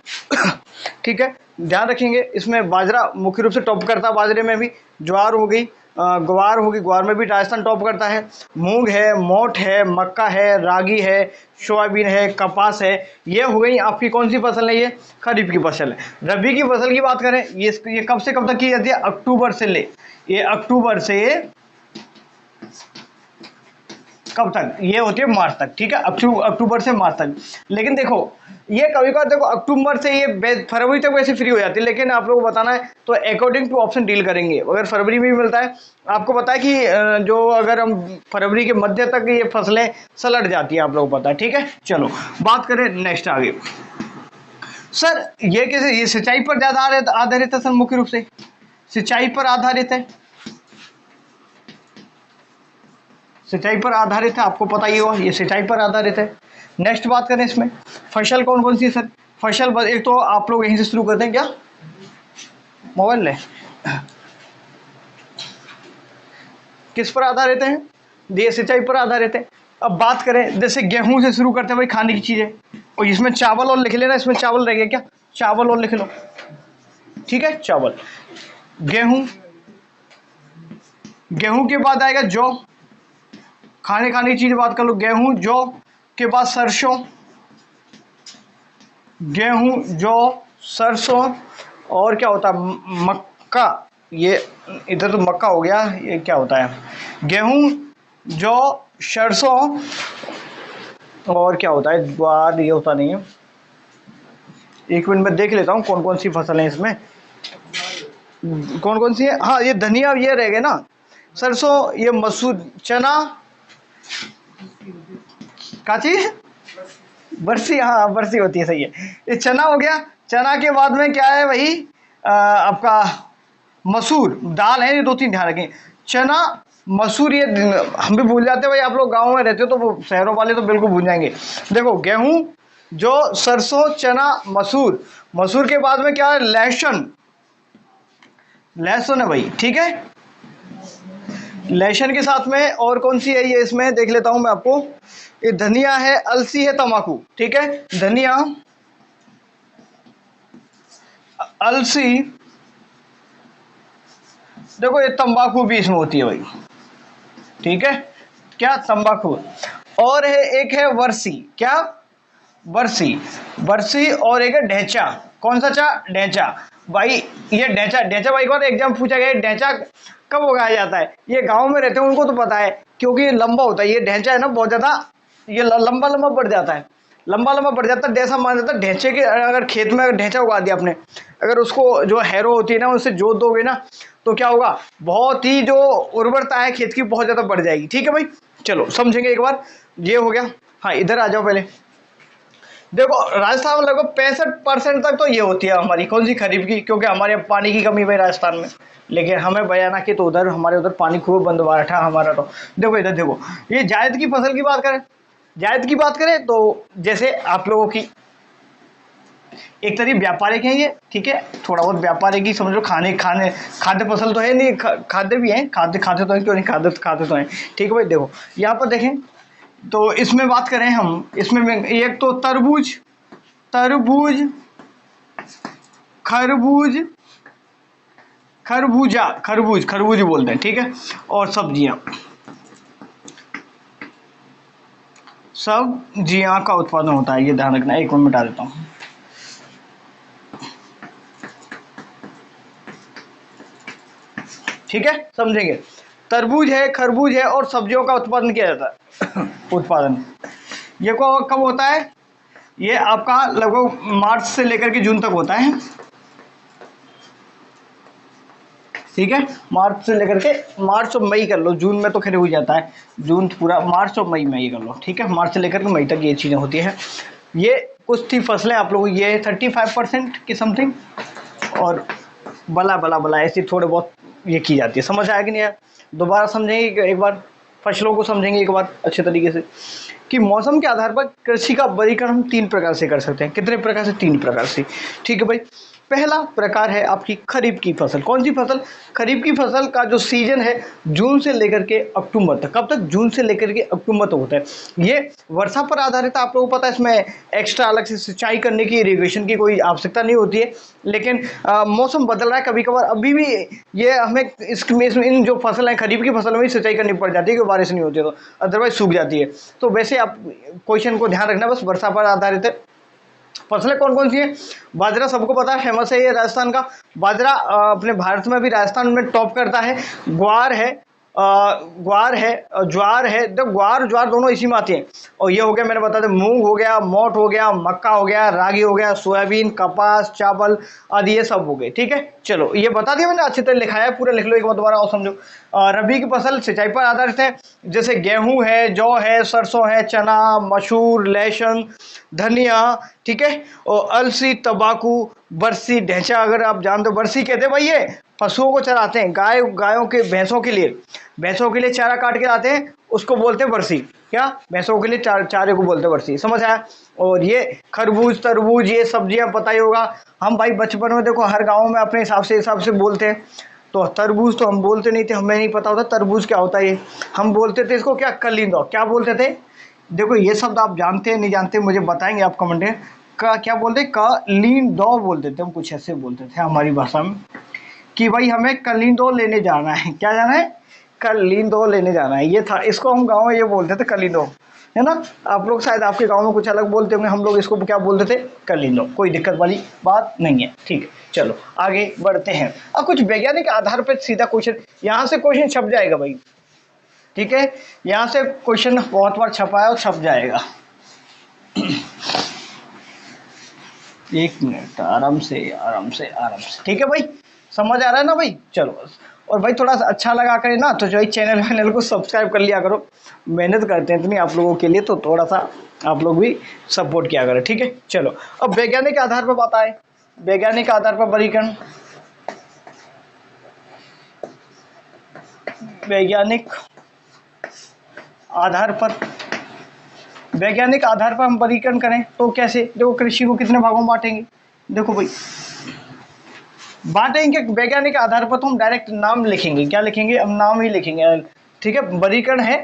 ठीक है, ध्यान रखेंगे इसमें बाजरा मुख्य रूप से टॉप करता है, बाजरे में भी। ज्वार हो गई, ग्वार होगी, ग्वार में भी राजस्थान टॉप करता है। मूंग है, मोठ है, मक्का है, रागी है, सोयाबीन है, कपास है। ये हो गई आपकी कौन सी फसल है? ये खरीफ की फसल है। रबी की फसल की बात करें, ये कब से कब तक की जाती है? अक्टूबर से ले, ये अक्टूबर से कब तक? ये होती है मार्च तक। ठीक है, अक्टूबर से मार्च तक। लेकिन देखो ये कभी कभार देखो अक्टूबर से ये फरवरी तक वैसे फ्री हो जाती है, लेकिन आप लोगों को बताना है तो अकॉर्डिंग टू ऑप्शन डील करेंगे। अगर फरवरी में भी मिलता है, आपको पता है कि जो अगर हम फरवरी के मध्य तक ये फसलें सलट जाती है, आप लोगों को पता है। ठीक है, चलो बात करें नेक्स्ट आगे। सर ये कैसे? ये सिंचाई पर ज्यादा आधारित है सर, मुख्य रूप से सिंचाई पर आधारित है, सिंचाई पर आधारित है, आपको पता ही होगा ये सिंचाई पर आधारित है। नेक्स्ट बात करें इसमें फसल कौन कौन सी है सर? फसल एक तो आप लोग यहीं से शुरू करते हैं क्या? मोबाइल ले, किस पर आधारित है? ये सिंचाई पर आधारित है। अब बात करें जैसे गेहूं से शुरू करते हैं भाई, खाने की चीजें, और इसमें चावल और लिख लेना, इसमें चावल रह गया क्या? चावल और लिख लो। ठीक है, चावल, गेहूं, गेहूं के बाद आएगा जौ, खाने की चीज बात कर लो, गेहूं, जौ के बाद सरसों, गेहूं, जौ, सरसों, और क्या होता है? मक्का। ये इधर तो मक्का हो गया, ये क्या होता है? गेहूं, जौ, सरसों, और क्या होता है? ज्वार ये होता नहीं है। एक मिनट में देख लेता हूँ कौन कौन सी फसल है इसमें, कौन कौन सी है। हाँ, ये धनिया ये रह गए ना, सरसों, ये मसूर, चना, क्या चीज? बरसी, हाँ बरसी होती है, सही है। ये चना हो गया। चना के बाद में क्या है भाई? आपका मसूर, दाल है, ये दो तीन ध्यान रखें। चना, मसूर, ये हम भी भूल जाते हैं भाई, आप लोग गांव में रहते हो तो वो शहरों वाले तो बिल्कुल भूल जाएंगे। देखो गेहूं, जो, सरसों, चना, मसूर। मसूर के बाद में क्या है? लहसुन, लहसुन है भाई। ठीक है, लहसुन के साथ में और कौन सी है ये? इसमें देख लेता हूं मैं आपको। ये धनिया है, अलसी है, तम्बाकू। ठीक है, धनिया, अलसी, देखो ये तंबाकू भी इसमें होती है भाई। ठीक है, क्या? तंबाकू। और है एक है वर्सी, क्या? वर्सी, वर्सी, और एक है ढैंचा। कौन सा चा? ढैंचा भाई। ये ढैंचा, ढैंचा भाई को एग्जाम पूछा गया, ढैंचा कब उगाया जाता है? ये गांव में रहते हैं उनको तो पता है, क्योंकि ये लंबा होता है। ये ढैंचा है ना बहुत ज्यादा, ये लंबा लंबा बढ़ जाता है, लंबा लंबा बढ़ जाता है, जैसा मान जाता है ढैंचे के। अगर खेत में अगर ढैंचा उगा दिया आपने, अगर उसको जो हैरो होती है ना उससे जोत दोगे ना, तो क्या होगा? बहुत ही जो उर्वरता है खेत की बहुत ज्यादा बढ़ जाएगी। ठीक है भाई, चलो समझेंगे एक बार। ये हो गया। हाँ, इधर आ जाओ पहले। देखो राजस्थान में लगभग 65% तक तो ये होती है हमारी कौन सी? खरीफ की, क्योंकि हमारे यहाँ पानी की कमी है राजस्थान में। लेकिन हमें बयाना की तो उधर हमारे उधर पानी खूब बंद बैठा हमारा। तो देखो इधर देखो, ये जायद की फसल की बात करें, जायद की बात करें तो जैसे आप लोगों की एक तरीके व्यापारिक है ये। ठीक है, थोड़ा बहुत व्यापारिक ही समझ लो, खाद्य फसल तो है नहीं, खाद्य भी है, खाद्य खाते तो है, क्यों नहीं? खाद्य खाते तो है। ठीक है भाई, देखो यहाँ पर देखें तो इसमें बात करें हम, इसमें एक तो तरबूज, तरबूज, खरबूज, खरबूजा, खरबूज, खरबूज बोलते हैं। ठीक है, और सब्जियां, सब्जियां का उत्पादन होता है, ये ध्यान रखना। एक मिनट मिटा देता हूं। ठीक है, समझेंगे। तरबूज है, खरबूज है और सब्जियों का उत्पादन किया जाता है उत्पादन ये को कब होता है? ये आपका लगभग मार्च से लेकर के जून तक होता है, ठीक है। मार्च से लेकर के मार्च और मई कर लो, जून में तो खैर हो जाता है, जून पूरा, मार्च और मई में ये कर लो, ठीक है। मार्च से लेकर के मई तक ये चीज़ें होती है। ये कुछ थी फसलें आप लोगों, ये 35% की समथिंग, और बला बला बला ऐसी थोड़े बहुत ये की जाती है। समझ आया कि नहीं आया? दोबारा समझेंगे एक बार, फसलों को समझेंगे एक बार अच्छे तरीके से, कि मौसम के आधार पर कृषि का वर्गीकरण हम 3 प्रकार से कर सकते हैं। कितने प्रकार से? 3 प्रकार से, ठीक है भाई। पहला प्रकार है आपकी खरीफ की फसल। कौन सी फसल? खरीफ की फसल का जो सीजन है जून से लेकर के अक्टूबर तक। कब तक? जून से लेकर के अक्टूबर तक होता है। ये वर्षा पर आधारित है, आप लोगों को पता है। इसमें एक्स्ट्रा अलग से सिंचाई करने की, इरिगेशन की कोई आवश्यकता नहीं होती है। लेकिन मौसम बदल रहा है कभी कभार, अभी भी ये हमें इसमें इन जो फसल है खरीफ की फसल में सिंचाई करनी पड़ जाती है कि बारिश नहीं होती है, तो अदरवाइज सूख जाती है। तो वैसे आप क्वेश्चन को ध्यान रखना, बस वर्षा पर आधारित है। फसलें कौन कौन सी हैं? बाजरा सबको पता है, फेमस है ये राजस्थान का बाजरा। अपने भारत में भी राजस्थान में टॉप करता है। ग्वार है, ग्वार है, ज्वार है। तो ग्वार ज्वार दोनों इसी में आती हैं। और ये हो गया, मैंने बता दें, मूंग हो गया, मोठ हो गया, मक्का हो गया, रागी हो गया, सोयाबीन, कपास, चावल आदि ये सब हो गए, ठीक है। चलो ये बता दिया मैंने, अच्छी तरह लिखाया है, पूरा लिख लो एक बार दोबारा और समझो। रबी की फसल सिंचाई पर आधारित है, जैसे गेहूं है, जौ है, सरसों है, चना, मसूर, लहसुन, धनिया, ठीक है। और अलसी, तंबाकू, बरसी, ढैंचा, अगर आप जानते हो बरसी कहते हैं भाई, ये पशुओं को चराते हैं, गायों के, भैंसों के लिए चारा काट के लाते हैं, उसको बोलते हैं बरसी। क्या? भैंसों के लिए चारे को बोलते हैं बरसी। समझ आया? और ये खरबूज, तरबूज, ये सब्जियां पता ही होगा। हम भाई बचपन में देखो हर गाँव में अपने हिसाब से बोलते हैं। तो तरबूज तो हम बोलते नहीं थे, हमें नहीं पता होता तरबूज क्या होता है। ये हम बोलते थे इसको क्या? कलिंदो। क्या बोलते थे? देखो ये शब्द आप जानते हैं नहीं जानते मुझे बताएंगे आप कमेंट में। का क्या बोलते? कलिंदो बोलते थे हम, कुछ ऐसे बोलते थे हमारी भाषा में, कि भाई हमें कलिंदो लेने जाना है। क्या जाना है? कलिंदो लेने जाना है। ये था, इसको हम गाँव में ये बोलते थे कलिंदो, है ना। आप लोग शायद आपके गाँव में कुछ अलग बोलते होंगे, हम लोग इसको क्या बोलते थे? कलिंदो। कोई दिक्कत वाली बात नहीं है, ठीक है। चलो आगे बढ़ते हैं। अब कुछ वैज्ञानिक आधार पर सीधा क्वेश्चन, यहाँ से क्वेश्चन छप जाएगा भाई, ठीक है। यहाँ से क्वेश्चन बहुत बार छपा है और छप जाएगा। एक मिनट, आराम से आराम से आराम से, ठीक है भाई। समझ आ रहा है ना भाई? चलो, और भाई थोड़ा सा अच्छा लगा करे ना तो जो है चैनल को सब्सक्राइब कर लिया करो। मेहनत करते हैं इतनी आप लोगों के लिए, तो थोड़ा सा आप लोग भी सपोर्ट किया करें, ठीक है। चलो अब वैज्ञानिक आधार पर बात आए, वैज्ञानिक आधार पर वर्गीकरण। वैज्ञानिक आधार पर, वैज्ञानिक आधार पर हम वर्गीकरण करें तो कैसे? देखो कृषि को कितने भागों में बांटेंगे? देखो भाई बांटेंगे वैज्ञानिक आधार पर, तो हम डायरेक्ट नाम लिखेंगे। क्या लिखेंगे? हम नाम ही लिखेंगे, ठीक है। वर्गीकरण है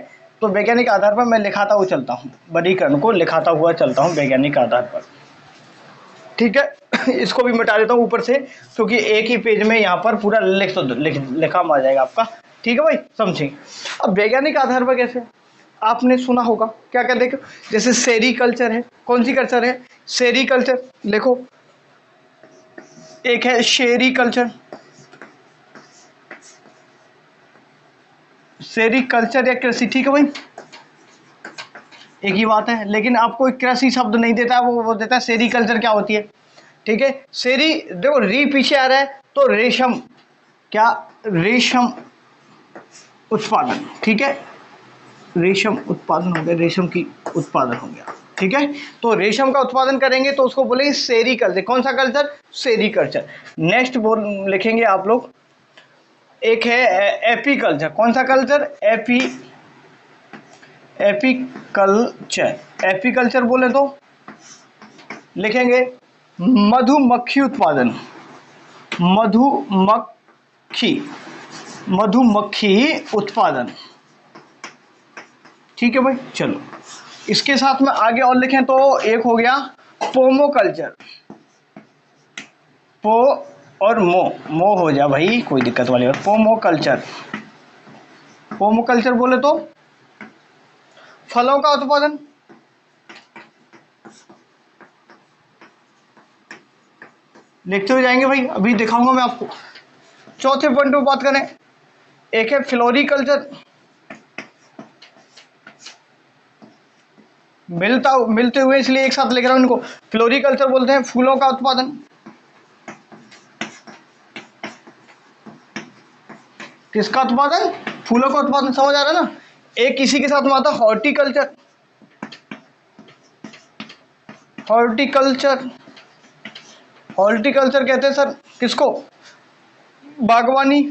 तो वैज्ञानिक आधार पर मैं लिखाता हुआ चलता हूँ, वर्गीकरण को लिखाता हुआ चलता हूँ वैज्ञानिक आधार पर, ठीक है। इसको भी मिटा देता हूँ ऊपर से, क्योंकि एक ही पेज में यहाँ पर पूरा लिखा आ जाएगा आपका, ठीक है भाई, समझे। अब वैज्ञानिक आधार पर कैसे? आपने सुना होगा क्या क्या, देखो जैसे सेरीकल्चर है। कौन सी कल्चर है? सेरीकल्चर। देखो एक है शेरीकल्चर, सेरीकल्चर या कृषि, ठीक है भाई, एक ही बात है। लेकिन आपको कृषि शब्द नहीं देता है, वो देता है सेरीकल्चर क्या होती है, ठीक है। सेरी, देखो री पीछे आ रहा है तो रेशम, क्या? रेशम उत्पादन, ठीक है। रेशम उत्पादन हो गया, रेशम की उत्पादन हो गया, ठीक है। तो रेशम का उत्पादन करेंगे तो उसको बोलेंगे सेरीकल्चर। कौन सा कल्चर? सेरीकल्चर। नेक्स्ट बोल लिखेंगे आप लोग, एक है एपीकल्चर। कौन सा कल्चर? एपीकल्चर। एपीकल्चर बोले तो लिखेंगे मधुमक्खी उत्पादन, मधुमक्खी उत्पादन, ठीक है भाई। चलो इसके साथ में आगे और लिखें तो एक हो गया पोमोकल्चर। पो और मो हो जा भाई, कोई दिक्कत वाली बात। पोमोकल्चर, पोमोकल्चर बोले तो फलों का उत्पादन, लिखते हुए जाएंगे भाई, अभी दिखाऊंगा मैं आपको। चौथे पॉइंट पर बात करें एक है फ्लोरिकल्चर, मिलते हुए इसलिए एक साथ लिख रहा हूं इनको। फ्लोरिकल्चर बोलते हैं फूलों का उत्पादन, किसका उत्पादन? फूलों का उत्पादन, समझ आ रहा है ना। एक इसी के साथ में आता है हॉर्टिकल्चर, हॉर्टिकल्चर, हॉर्टिकल्चर कहते हैं सर किसको? बागवानी,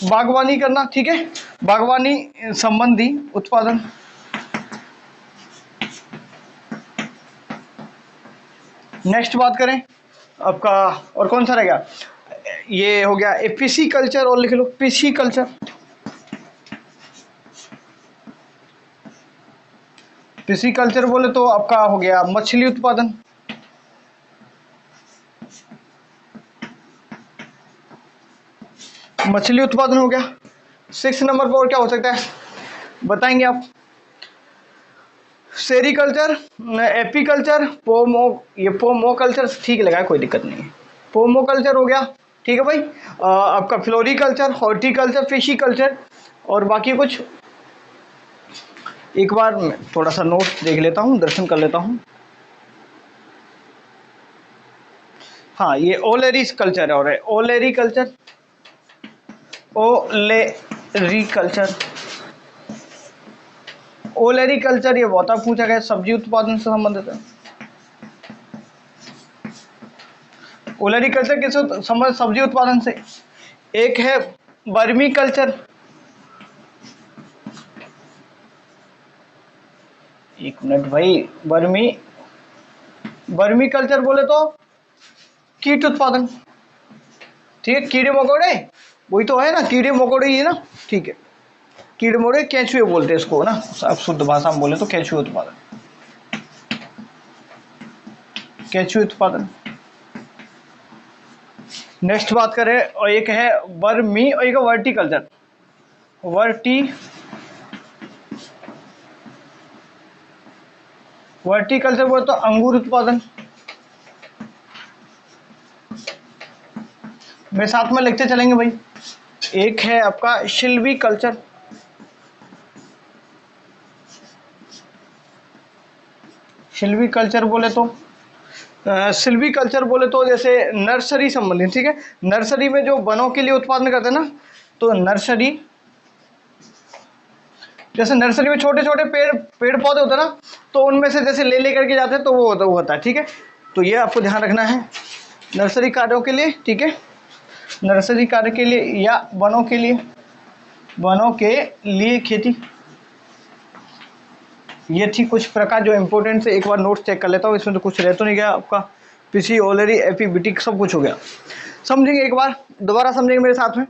बागवानी करना, ठीक है, बागवानी संबंधी उत्पादन। नेक्स्ट बात करें आपका, और कौन सा रह गया? ये हो गया एपीसी कल्चर, और लिख लो पीसी कल्चर। पीसी कल्चर बोले तो आपका हो गया मछली उत्पादन, मछली उत्पादन हो गया। 6 नंबर पर और क्या हो सकता है बताएंगे आप? सेरिकल्चर, एपीकल्चर, ये पोमो कल्चर ठीक लगा है, कोई दिक्कत नहीं है। पोमो कल्चर हो गया, ठीक है भाई। आपका फ्लोरिकल्चर, हॉर्टिकल्चर, फिशी कल्चर, और बाकी कुछ एक बार मैं थोड़ा सा नोट देख लेता हूँ, दर्शन कर लेता हूँ। हाँ, ये ओलेरिस कल्चर है, और है ओलेरी कल्चर, ओलेरी कल्चर, ओलेरी कल्चर ये बहुत पूछा गया, सब्जी उत्पादन से संबंधित है। ओलेरी कल्चर किससे संबंधित? सब्जी उत्पादन से। एक है वर्मी कल्चर, एक मिनट भाई, वर्मी कल्चर बोले तो कीट उत्पादन, ठीक है, कीड़े मकोड़े, वही तो है ना, कीड़े मकोड़े ही है ना, ठीक है। कीड़े मकोड़े केंचुए बोलते हैं इसको ना, आप शुद्ध भाषा में बोले तो केंचुए उत्पादन, केंचुए उत्पादन। नेक्स्ट बात करें, और एक है वर्मी, और एक है वर्टिकल्चर, वर्टिकल्चर बोले तो अंगूर उत्पादन। मेरे साथ में लिखते चलेंगे भाई। एक है आपका शिल्वी कल्चर, शिल्वी कल्चर बोले तो सिल्वी कल्चर बोले तो जैसे नर्सरी संबंधित, ठीक है, नर्सरी में जो वनों के लिए उत्पादन करते हैं ना, तो नर्सरी, जैसे नर्सरी में छोटे छोटे पेड़ पौधे होते हैं ना, तो उनमें से जैसे ले लेकर के जाते हैं, तो वो होता है, ठीक है। तो ये आपको ध्यान रखना है नर्सरी कार्यों के लिए, ठीक है, नर्सरी कार्य के लिए या वनों के लिए खेती। ये थी कुछ प्रकार जो इंपॉर्टेंट से, एक बार नोट्स चेक कर लेता हूँ, इसमें तो कुछ रह तो नहीं गया आपका। पीसी, ओलेरी, एपीबीटी सब कुछ हो गया। समझेंगे एक बार, दोबारा समझेंगे मेरे साथ में,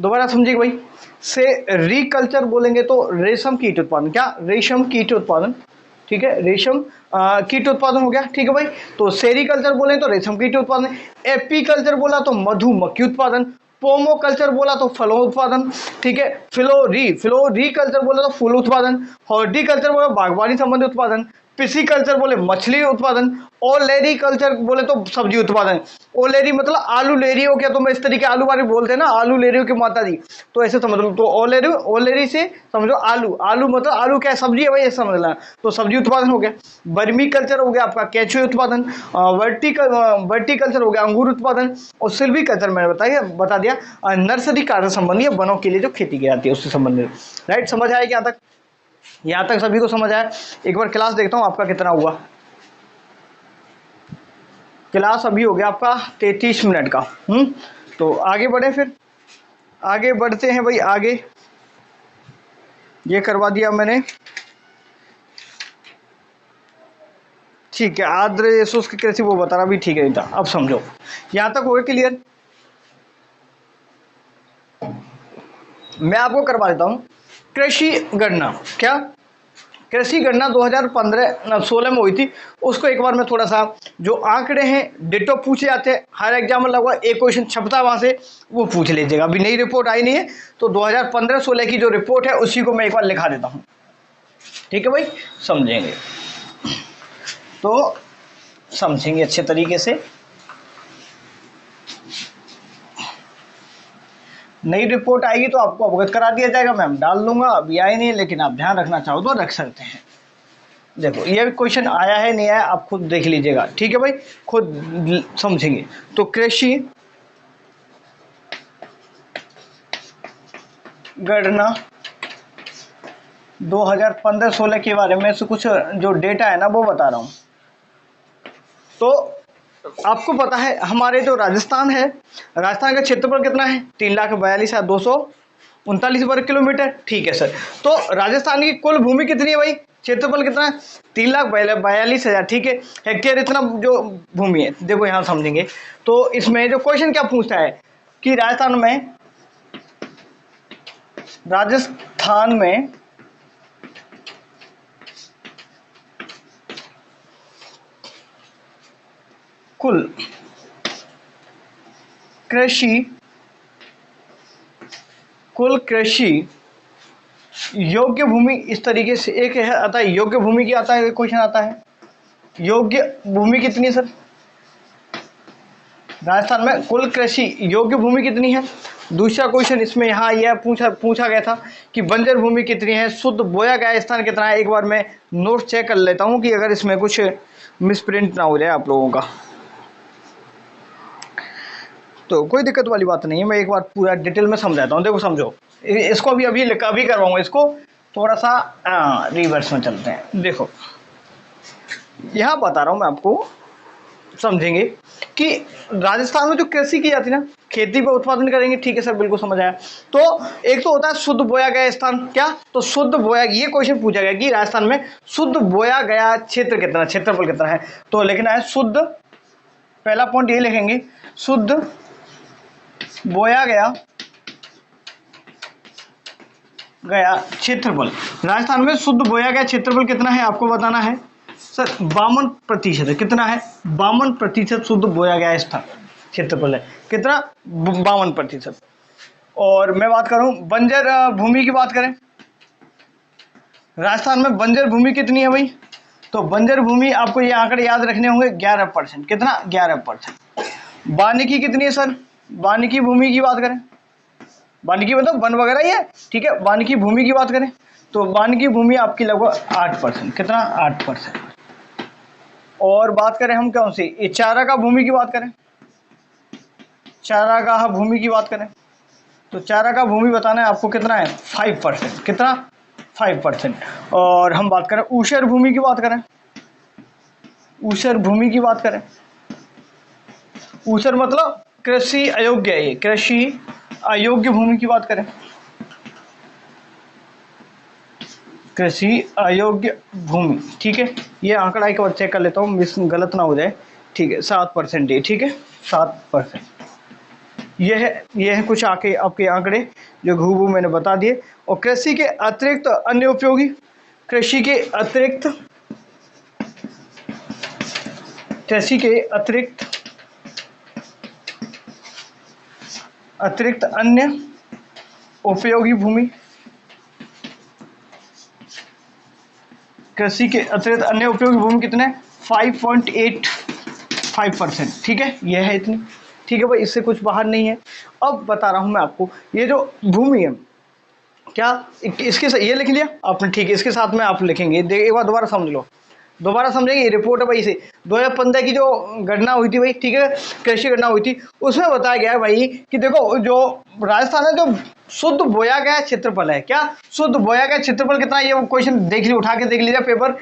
दोबारा समझिए भाई। से रिकल्चर बोलेंगे तो रेशम कीट उत्पादन, क्या? रेशम कीट उत्पादन, ठीक है, रेशम कीट उत्पादन हो गया, ठीक है भाई। तो सेरिकल्चर बोले तो रेशम कीट उत्पादन, एपीकल्चर बोला तो मधुमक्खी उत्पादन, पोमो कल्चर बोला तो फलों उत्पादन, ठीक है, फ्लोरी कल्चर बोला तो फूल उत्पादन, हॉर्टिकल्चर बोला बागवानी संबंधी उत्पादन, पिसिकल्चर बोले मछली उत्पादन, ओलेरी कल्चर बोले तो सब्जी उत्पादन। ओलेरी मतलब आलू लेरी हो गया, तो मैं इस तरीके आलू वाली बोलते हैं ना, आलू लेरी की माता जी, तो ऐसे समझ लो। तो ओलेरी से समझो आलू मतलब आलू क्या सब्जी है भाई, ऐसे समझ लेना, तो सब्जी उत्पादन हो गया। वर्मी कल्चर हो गया आपका केंचुए उत्पादन, वर्टिकल्चर हो गया अंगूर उत्पादन, और सिल्वी कल्चर मैंने बता दिया नर्सरी कार्य संबंधी वनों के लिए जो खेती की जाती है उससे संबंधित। राइट, समझ आया क्या तक? यहाँ तक सभी को समझ आया? एक बार क्लास देखता हूँ आपका कितना हुआ। क्लास अभी हो गया आपका 33 मिनट का। तो आगे बढ़े, फिर आगे बढ़ते हैं भाई। आगे ये करवा दिया मैंने, ठीक है। आर्द्र शुष्क कृषि वो बता रहा भी, ठीक है, अब समझो यहाँ तक हो गया क्लियर। मैं आपको करवा देता हूँ कृषि गणना। क्या? कृषि गणना 2015-16 में हुई थी। उसको एक बार मैं थोड़ा सा, जो आंकड़े हैं डिटो पूछे जाते हैं, हर एग्जाम में लगभग एक क्वेश्चन छपता है वहाँ से, वो पूछ लीजिएगा। अभी नई रिपोर्ट आई नहीं है, तो 2015-16 की जो रिपोर्ट है उसी को मैं एक बार लिखा देता हूँ, ठीक है भाई, समझेंगे तो समझेंगे अच्छे तरीके से। नई रिपोर्ट आएगी तो आपको अवगत करा दिया जाएगा। मैं डाल दूंगा, अभी आई नहीं, लेकिन आप ध्यान रखना चाहो तो रख सकते हैं। देखो ये क्वेश्चन आया है नहीं आया आप खुद देख लीजिएगा, ठीक है भाई, खुद समझेंगे। तो कृषि गणना 2015-16 के बारे में से कुछ जो डेटा है ना वो बता रहा हूँ। तो आपको पता है हमारे जो राजस्थान है, राजस्थान का क्षेत्रफल कितना है? 3,42,239 वर्ग किलोमीटर, ठीक है सर। तो राजस्थान की कुल भूमि कितनी है भाई? क्षेत्रफल कितना है? 3,42,000, ठीक है, हेक्टेयर इतना जो भूमि है। देखो यहाँ समझेंगे। तो इसमें जो क्वेश्चन क्या पूछता है कि राजस्थान में कुल कृषि योग्य भूमि इस तरीके से एक है आता है, योग्य भूमि की आता है, क्वेश्चन आता है योग्य भूमि कितनी है सर? राजस्थान में कुल कृषि योग्य भूमि कितनी है? दूसरा क्वेश्चन इसमें यहाँ यह पूछा गया था कि बंजर भूमि कितनी है, शुद्ध बोया गया स्थान कितना है। एक बार मैं नोट चेक कर लेता हूँ कि अगर इसमें कुछ मिसप्रिंट ना हो जाए आप लोगों का। तो कोई दिक्कत वाली बात नहीं है, मैं एक बार पूरा डिटेल में समझाता हूँ। देखो समझो, इसको अभी करवाऊंगा, इसको थोड़ा सा रिवर्स में चलते हैं। देखो यहाँ बता रहा हूँ मैं आपको, समझेंगे कि राजस्थान में जो कृषि की जाती है ना, खेती पर उत्पादन करेंगे, ठीक है सर, बिल्कुल समझ आया। तो एक तो होता है शुद्ध बोया गया स्थान, क्या? तो शुद्ध बोया, ये क्वेश्चन पूछा गया कि राजस्थान में शुद्ध बोया गया क्षेत्र कितना, क्षेत्रफल कितना है। तो लिखना है शुद्ध, पहला पॉइंट ये लिखेंगे, शुद्ध बोया गया क्षेत्रफल। राजस्थान में शुद्ध बोया गया क्षेत्रफल कितना है आपको बताना है सर। 52% है। कितना है? 52% शुद्ध बोया गया स्थान क्षेत्रफल है। कितना? 52%। और मैं बात करूं बंजर भूमि की बात करें, राजस्थान में बंजर भूमि कितनी है भाई? तो बंजर भूमि आपको ये आंकड़े याद रखने होंगे, 11%। कितना? 11%। वानिकी कितनी है सर? वानिकी भूमि की बात करें, वानिकी मतलब वन वगैरह ही है, ठीक है। वानिकी भूमि की बात करें तो वानिकी भूमि आपकी लगभग 8%। कितना? 8%। और बात करें हम कौन सी, ये चारागाह भूमि की बात करें, चारागाह भूमि की बात करें तो चारागाह भूमि बताना है आपको कितना है? 5%। कितना? 5%। और हम बात करें ऊसर भूमि की बात करें, ऊसर भूमि की बात करें, ऊसर मतलब कृषि अयोग्य है, ये कृषि अयोग्य भूमि की बात करें, कृषि अयोग्य भूमि, ठीक है। ये आंकड़ा एक बार चेक कर लेता हूँ, मिस गलत ना हो जाए, ठीक है। 7% ये, ठीक है, 7%। ये है कुछ आपके आंकड़े जो घूबू मैंने बता दिए। और कृषि के अतिरिक्त अन्य उपयोगी, कृषि के अतिरिक्त अन्य उपयोगी भूमि, कृषि के अतिरिक्त अन्य उपयोगी भूमि कितने? 5.85%, ठीक है। ये है इतनी, ठीक है भाई, इससे कुछ बाहर नहीं है। अब बता रहा हूं मैं आपको, ये जो भूमि है क्या, इसके ये लिख लिया आपने, ठीक है। इसके साथ में आप लिखेंगे, एक बार दोबारा समझ लो, दोबारा समझेंगे। ये रिपोर्ट है भाई से 2015 की जो गणना हुई थी भाई, ठीक है, कृषि गणना हुई थी, उसमें बताया गया है भाई कि देखो जो राजस्थान है जो शुद्ध बोया गया क्षेत्रफल है, क्या शुद्ध बोया गया क्षेत्रफल कितना, ये क्वेश्चन देख लीजिए, उठा के देख लीजिए पेपर,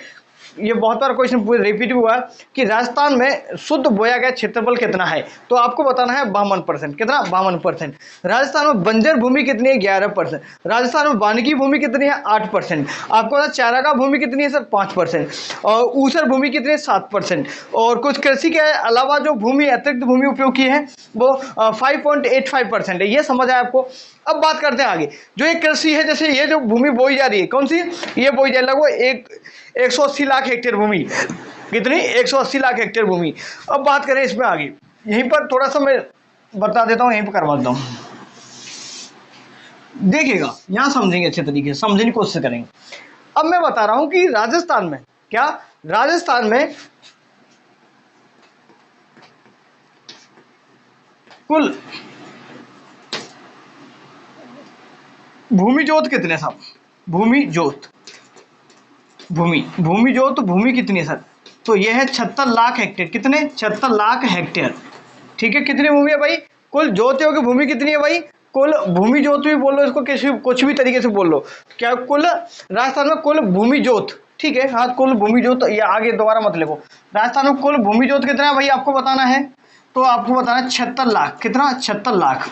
ये बहुत बार क्वेश्चन रिपीट हुआ कि राजस्थान में शुद्ध बोया गया क्षेत्रफल कितना है, तो आपको बताना है 52%। कितना? 52%। राजस्थान में बंजर भूमि कितनी है? 11%। राजस्थान में वानिकी भूमि कितनी है? 8%। आपको पता चारागाह भूमि कितनी है सर? 5%। और ऊसर भूमि कितनी है? 7%। और कुछ कृषि के अलावा जो भूमि अतिरिक्त भूमि उपयोग की है वो 5.85% है। ये समझ आया आपको? अब बात करते हैं आगे, जो ये कृषि है, जैसे ये जो भूमि बोई जा रही है, कौन सी? ये बोई जा रही है लगभग 180 लाख हेक्टेयर भूमि। कितनी? 180 लाख हेक्टेयर भूमि। अब बात करें इसमें आगे, यहीं पर थोड़ा सा मैं बता देता हूँ, यहीं पर करवा देता हूँ, देखिएगा, यहां समझेंगे अच्छे तरीके से, समझने की कोशिश करेंगे। अब मैं बता रहा हूं कि राजस्थान में क्या, राजस्थान में कुल भूमि जोत कितने साहब, भूमि जोत, भूमि जोत भूमि कितनी है सर, तो यह है 76 लाख हेक्टेयर। कितने? 76 लाख हेक्टेयर। ठीक है, कितनी भूमि है भाई? कुल जोतियों की भूमि कितनी है भाई? कुल भूमि जोत भी बोल लो इसको, किसी कुछ भी तरीके से बोल लो, क्या कुल राजस्थान में कुल भूमि जोत, ठीक है हाँ कुल भूमि जोत, या आगे दोबारा मत लिखो, राजस्थान में कुल भूमि जोत कितना है भाई आपको बताना है, तो आपको बताना है 76 लाख। कितना? 76 लाख।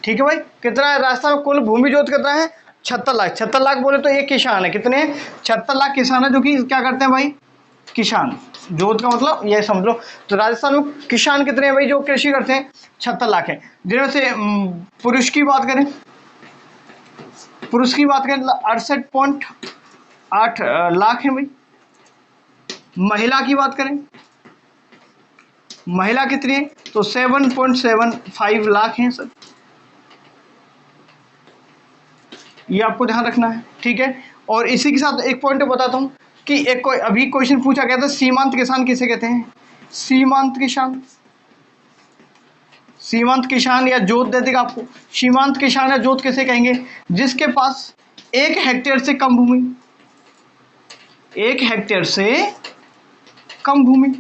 ठीक है भाई, कितना है राजस्थान में कुल भूमि जोत कितना है? 76 लाख। 76 लाख बोले तो एक किसान है, कितने? 76 लाख किसान है जो कि क्या करते हैं भाई? किसान। जोत का मतलब ये समझ लो। तो राजस्थान में किसान कितने हैं भाई जो कृषि करते हैं? 76 लाख है। जिनमें से पुरुष की बात करें, पुरुष की बात करें 68.8 लाख है भाई। महिला की बात करें, महिला कितनी है? तो 7.75 लाख है सर, ये आपको ध्यान रखना है। ठीक है, और इसी के साथ एक पॉइंट बताता हूं कि एक अभी क्वेश्चन पूछा गया था, सीमांत किसान किसे कहते हैं? सीमांत किसान, सीमांत किसान या जोत दे देगा आपको। सीमांत किसान या जोत किसे कहेंगे? जिसके पास 1 हेक्टेयर से कम भूमि, 1 हेक्टेयर से कम भूमि,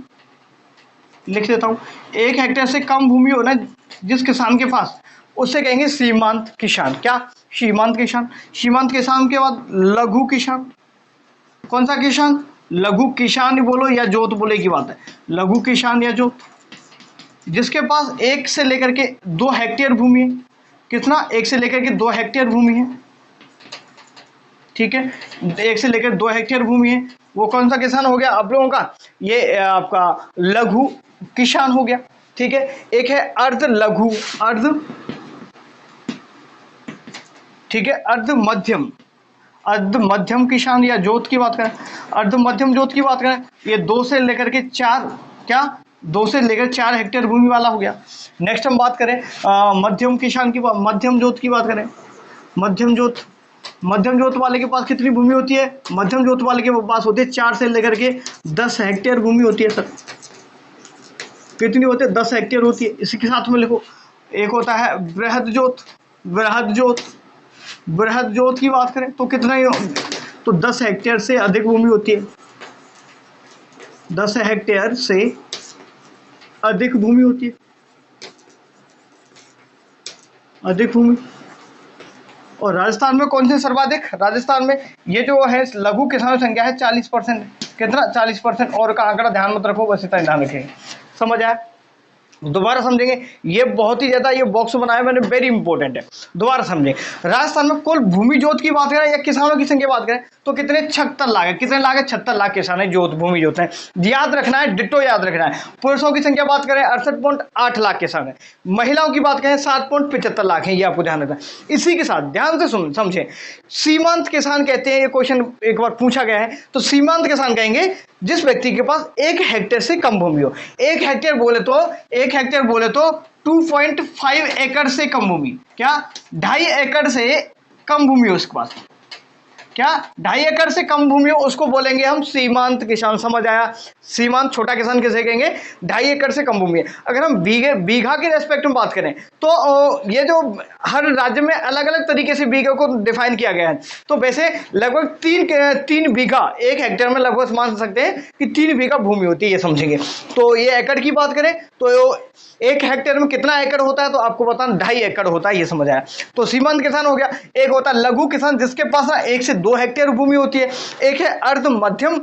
लिख देता हूं, 1 हेक्टेयर से कम भूमि हो ना जिस किसान के पास, उसे कहेंगे सीमांत किसान। क्या? सीमांत किसान। सीमांत किसान के बाद लघु किसान। कौन सा किसान? लघु किसान बोलो या जोत बोले की बात है, लघु किसान या जोत, जिसके पास 1 से लेकर के 2 हेक्टेयर भूमि है। कितना? 1 से लेकर के 2 हेक्टेयर भूमि है। ठीक है, 1 से लेकर 2 हेक्टेयर भूमि है, वो कौन सा किसान हो गया आप लोगों का? ये आपका लघु किसान हो गया। ठीक है, एक है अर्ध लघु, अर्ध, ठीक है, अर्ध मध्यम, अर्ध मध्यम किसान या जोत की बात करें, अर्ध मध्यम जोत की बात करें, ये 2 से लेकर के 4, क्या 2 से लेकर 4 हेक्टेयर भूमि वाला हो गया। नेक्स्ट हम बात करें मध्यम किसान की, मध्यम जोत की बात करें, मध्यम जोत, मध्यम जोत वाले के पास कितनी भूमि होती है? मध्यम जोत वाले के पास होती है 4 से लेकर के 10 हेक्टेयर भूमि होती है सर। कितनी होती है? 10 हेक्टेयर होती है। इसी के साथ में लिखो, एक होता है बृहद जोत, बृहद जोत, बृहद जोत की बात करें तो कितना ही, तो 10 हेक्टेयर से अधिक भूमि होती है, 10 हेक्टेयर से अधिक भूमि होती है, अधिक भूमि। और राजस्थान में कौन से सर्वाधिक? राजस्थान में ये जो है लघु किसानों की संख्या है 40%। कितना? 40%। और का आंकड़ा ध्यान मत रखो, बस इतना ध्यान रखेंगे। समझ आया? दोबारा समझेंगे, ये बहुत ही ज्यादा, ये बॉक्स बनाया मैंने, वेरी इंपॉर्टेंट है, दोबारा समझेंगे। राजस्थान में कुल भूमि जोत की बात करें या किसानों की संख्या बात करें तो कितने? 76 लाख है। कितने लाख है? 76 लाख किसान है, जोत भूमि जोत है। याद रखना है, डिट्टो याद रखना है। पुरुषों की संख्या बात करें 68.8 लाख किसान है, महिलाओं की बात करें 7.75 लाख है, ये आपको ध्यान रखना है। इसी के साथ ध्यान से सुन समझे, सीमांत किसान कहते हैं, ये क्वेश्चन एक बार पूछा गया है, तो सीमांत किसान कहेंगे जिस व्यक्ति के पास 1 हेक्टेयर से कम भूमि हो। 1 हेक्टेयर बोले तो, 1 हेक्टेयर बोले तो 2.5 एकड़ से कम भूमि, क्या 2.5 एकड़ से कम भूमि हो उसके पास, क्या 2.5 एकड़ से कम भूमि हो, उसको बोलेंगे हम सीमांत किसान। समझ आया? सीमांत छोटा किसान किसे कहेंगे? 2.5 एकड़ से कम भूमि है। अगर हम बीघा के रेस्पेक्ट में बात करें तो ये जो हर राज्य में अलग अलग तरीके से बीघे को डिफाइन किया गया है, तो वैसे लगभग 3 बीघा 1 हेक्टेयर में लगभग मान सकते हैं कि 3 बीघा भूमि होती है, ये समझेंगे। तो ये एकड़ की बात करें तो 1 हेक्टेयर में कितना एकड़ होता है, तो आपको बताना 2.5 एकड़ होता है, ये समझ आया? तो सीमांत किसान हो गया। एक होता है लघु किसान जिसके पास 1 से 2 हेक्टेयर भूमि होती है। एक है अर्ध मध्यम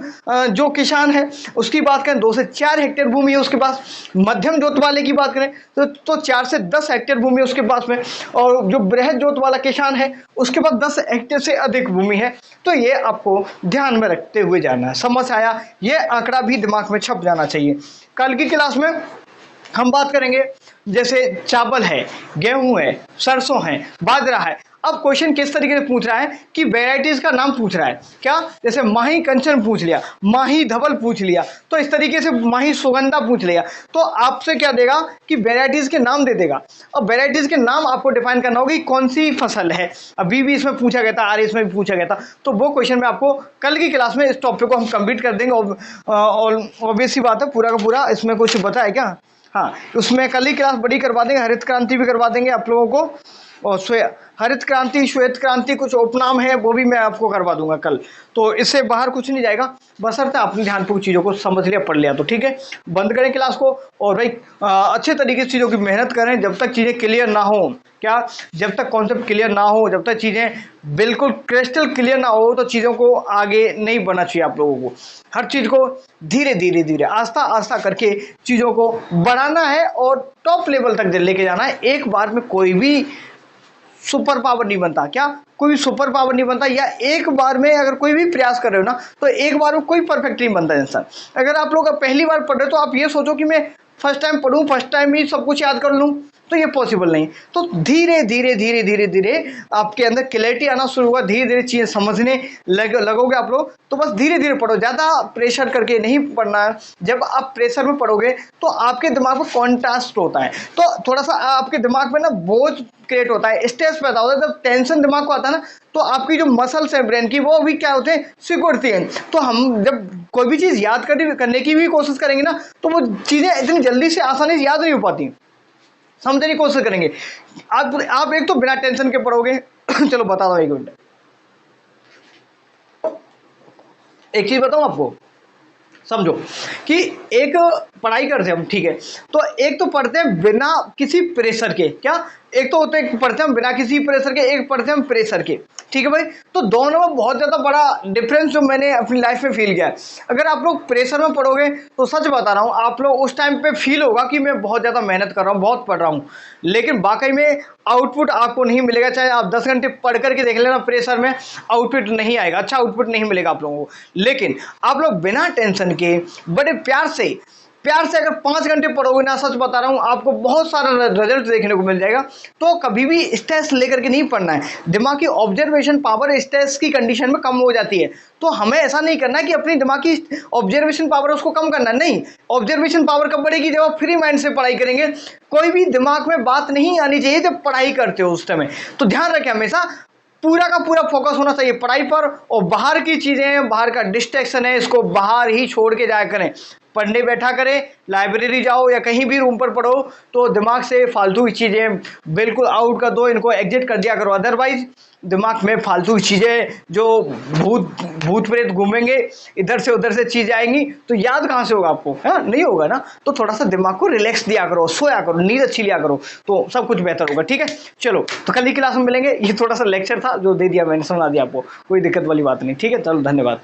जो किसान है, उसकी बात करें 2 से 4 हेक्टेयर भूमि है उसके पास। मध्यम जोत वाले की बात करें तो 4 से 10 हेक्टेयर भूमि है उसके पास में। और जो बृहद जोत वाला किसान है उसके पास 10 हेक्टेयर से अधिक भूमि है। तो ये आपको ध्यान में रखते हुए जाना है। समझ आया? ये आंकड़ा भी दिमाग में छप जाना चाहिए। कल की क्लास में हम बात करेंगे जैसे चावल है, गेहूं है, सरसों है, बाजरा है। अब क्वेश्चन किस तरीके से पूछ रहा है कि वेराइटीज का नाम पूछ रहा है, क्या जैसे माही कंचन पूछ लिया, माही धवल पूछ लिया, तो इस तरीके से माही सुगंधा पूछ लिया, तो आपसे क्या देगा कि वेराइटीज के नाम दे देगा। अब वेराइटीज के नाम आपको डिफाइन करना होगा कि कौन सी फसल है। अभी भी इसमें पूछा गया था, आर इसमें भी पूछा गया था, तो वो क्वेश्चन में आपको कल की क्लास में इस टॉपिक को हम कंप्लीट कर देंगे। और ऑब्वियस सी बात है, पूरा का पूरा इसमें कुछ बता है क्या? हाँ, उसमें कल ही क्लास बड़ी करवा देंगे, हरित क्रांति भी करवा देंगे आप लोगों को, और हरित क्रांति, श्वेत क्रांति, कुछ उपनाम है वो भी मैं आपको करवा दूंगा कल। तो इससे बाहर कुछ नहीं जाएगा, बशर्ते आपने ध्यानपूर्वक चीज़ों को समझ लिया, पढ़ लिया तो ठीक है। बंद करें क्लास को और भाई अच्छे तरीके से चीज़ों की मेहनत करें जब तक चीज़ें क्लियर ना हो। क्या, जब तक कॉन्सेप्ट क्लियर ना हो, जब तक चीज़ें बिल्कुल क्रिस्टल क्लियर ना हो तो चीज़ों को आगे नहीं बढ़ना चाहिए आप लोगों को। हर चीज़ को धीरे धीरे धीरे आस्ता आस्ता करके चीज़ों को बढ़ाना है और टॉप लेवल तक लेके जाना है। एक बार में कोई भी सुपर पावर नहीं बनता। क्या, कोई भी सुपर पावर नहीं बनता, या एक बार में अगर कोई भी प्रयास कर रहे हो ना तो एक बार में कोई परफेक्ट नहीं बनता इंसान। अगर आप लोग पहली बार पढ़ रहे हो तो आप ये सोचो कि मैं फर्स्ट टाइम पढ़ूं, फर्स्ट टाइम ही सब कुछ याद कर लूं, तो ये पॉसिबल नहीं। तो धीरे धीरे धीरे धीरे धीरे आपके अंदर क्लैरिटी आना शुरू होगा, धीरे धीरे चीज़ें समझने लगोगे आप लोग। तो बस धीरे धीरे पढ़ो, ज़्यादा प्रेशर करके नहीं पढ़ना है। जब आप प्रेशर में पढ़ोगे तो आपके दिमाग में कॉन्ट्रास्ट होता है, तो थोड़ा सा आपके दिमाग में ना बोझ क्रिएट होता है, स्ट्रेस पैदा होता है। जब टेंशन दिमाग को आता है ना तो आपकी जो मसल्स है ब्रेन की वो भी क्या होते हैं, सिकुड़ती हैं। तो हम जब कोई भी चीज़ याद करने की भी कोशिश करेंगे ना तो वो चीज़ें इतनी जल्दी से आसानी से याद नहीं हो पाती। समझने की कोशिश करेंगे। आप एक तो बिना टेंशन के पढ़ोगे चलो बता दो, एक मिनट, एक चीज बताऊं आपको, समझो कि एक पढ़ाई करते हैं हम, ठीक है, तो एक तो पढ़ते हैं बिना किसी प्रेशर के। क्या, एक तो होते हैं पढ़ते हैं बिना किसी प्रेशर के, एक पढ़ते हैं प्रेशर के, ठीक है भाई। तो दोनों में बहुत ज़्यादा बड़ा डिफरेंस जो मैंने अपनी लाइफ में फील किया है। अगर आप लोग प्रेशर में पढ़ोगे तो सच बता रहा हूँ, आप लोग उस टाइम पे फील होगा कि मैं बहुत ज़्यादा मेहनत कर रहा हूँ, बहुत पढ़ रहा हूँ, लेकिन वाकई में आउटपुट आपको नहीं मिलेगा। चाहे आप 10 घंटे पढ़ करके देख लेना, प्रेशर में आउटपुट नहीं आएगा, अच्छा आउटपुट नहीं मिलेगा आप लोगों को। लेकिन आप लोग बिना टेंशन के बड़े प्यार से अगर 5 घंटे पढ़ोगे ना, सच बता रहा हूँ आपको बहुत सारा रिजल्ट देखने को मिल जाएगा। तो कभी भी स्ट्रेस लेकर के नहीं पढ़ना है। दिमाग की ऑब्जर्वेशन पावर स्ट्रेस की कंडीशन में कम हो जाती है, तो हमें ऐसा नहीं करना है कि अपनी दिमाग की ऑब्जर्वेशन पावर उसको कम करना, नहीं। ऑब्जर्वेशन पावर कब बढ़ेगी, जब आप फ्री माइंड से पढ़ाई करेंगे। कोई भी दिमाग में बात नहीं आनी चाहिए जब पढ़ाई करते हो उस समय। तो ध्यान रखें, हमेशा पूरा का पूरा फोकस होना चाहिए पढ़ाई पर, और बाहर की चीज़ें, बाहर का डिस्ट्रैक्शन है, इसको बाहर ही छोड़ के जाया करें। पढ़ने बैठा करें, लाइब्रेरी जाओ या कहीं भी रूम पर पढ़ो, तो दिमाग से फालतू की चीज़ें बिल्कुल आउट कर दो, इनको एग्जिट कर दिया करो। अदरवाइज दिमाग में फालतू की चीज़ें जो भूत प्रेत घूमेंगे, इधर से उधर से चीज़ें आएंगी, तो याद कहाँ से होगा आपको, है नहीं होगा ना। तो थोड़ा सा दिमाग को रिलैक्स दिया करो, सोया करो, नींद अच्छी लिया करो, तो सब कुछ बेहतर होगा, ठीक है। चलो, तो कल की क्लास में मिलेंगे। ये थोड़ा सा लेक्चर था जो दे दिया मैंने, समझा दिया आपको, कोई दिक्कत वाली बात नहीं, ठीक है। चलो, धन्यवाद।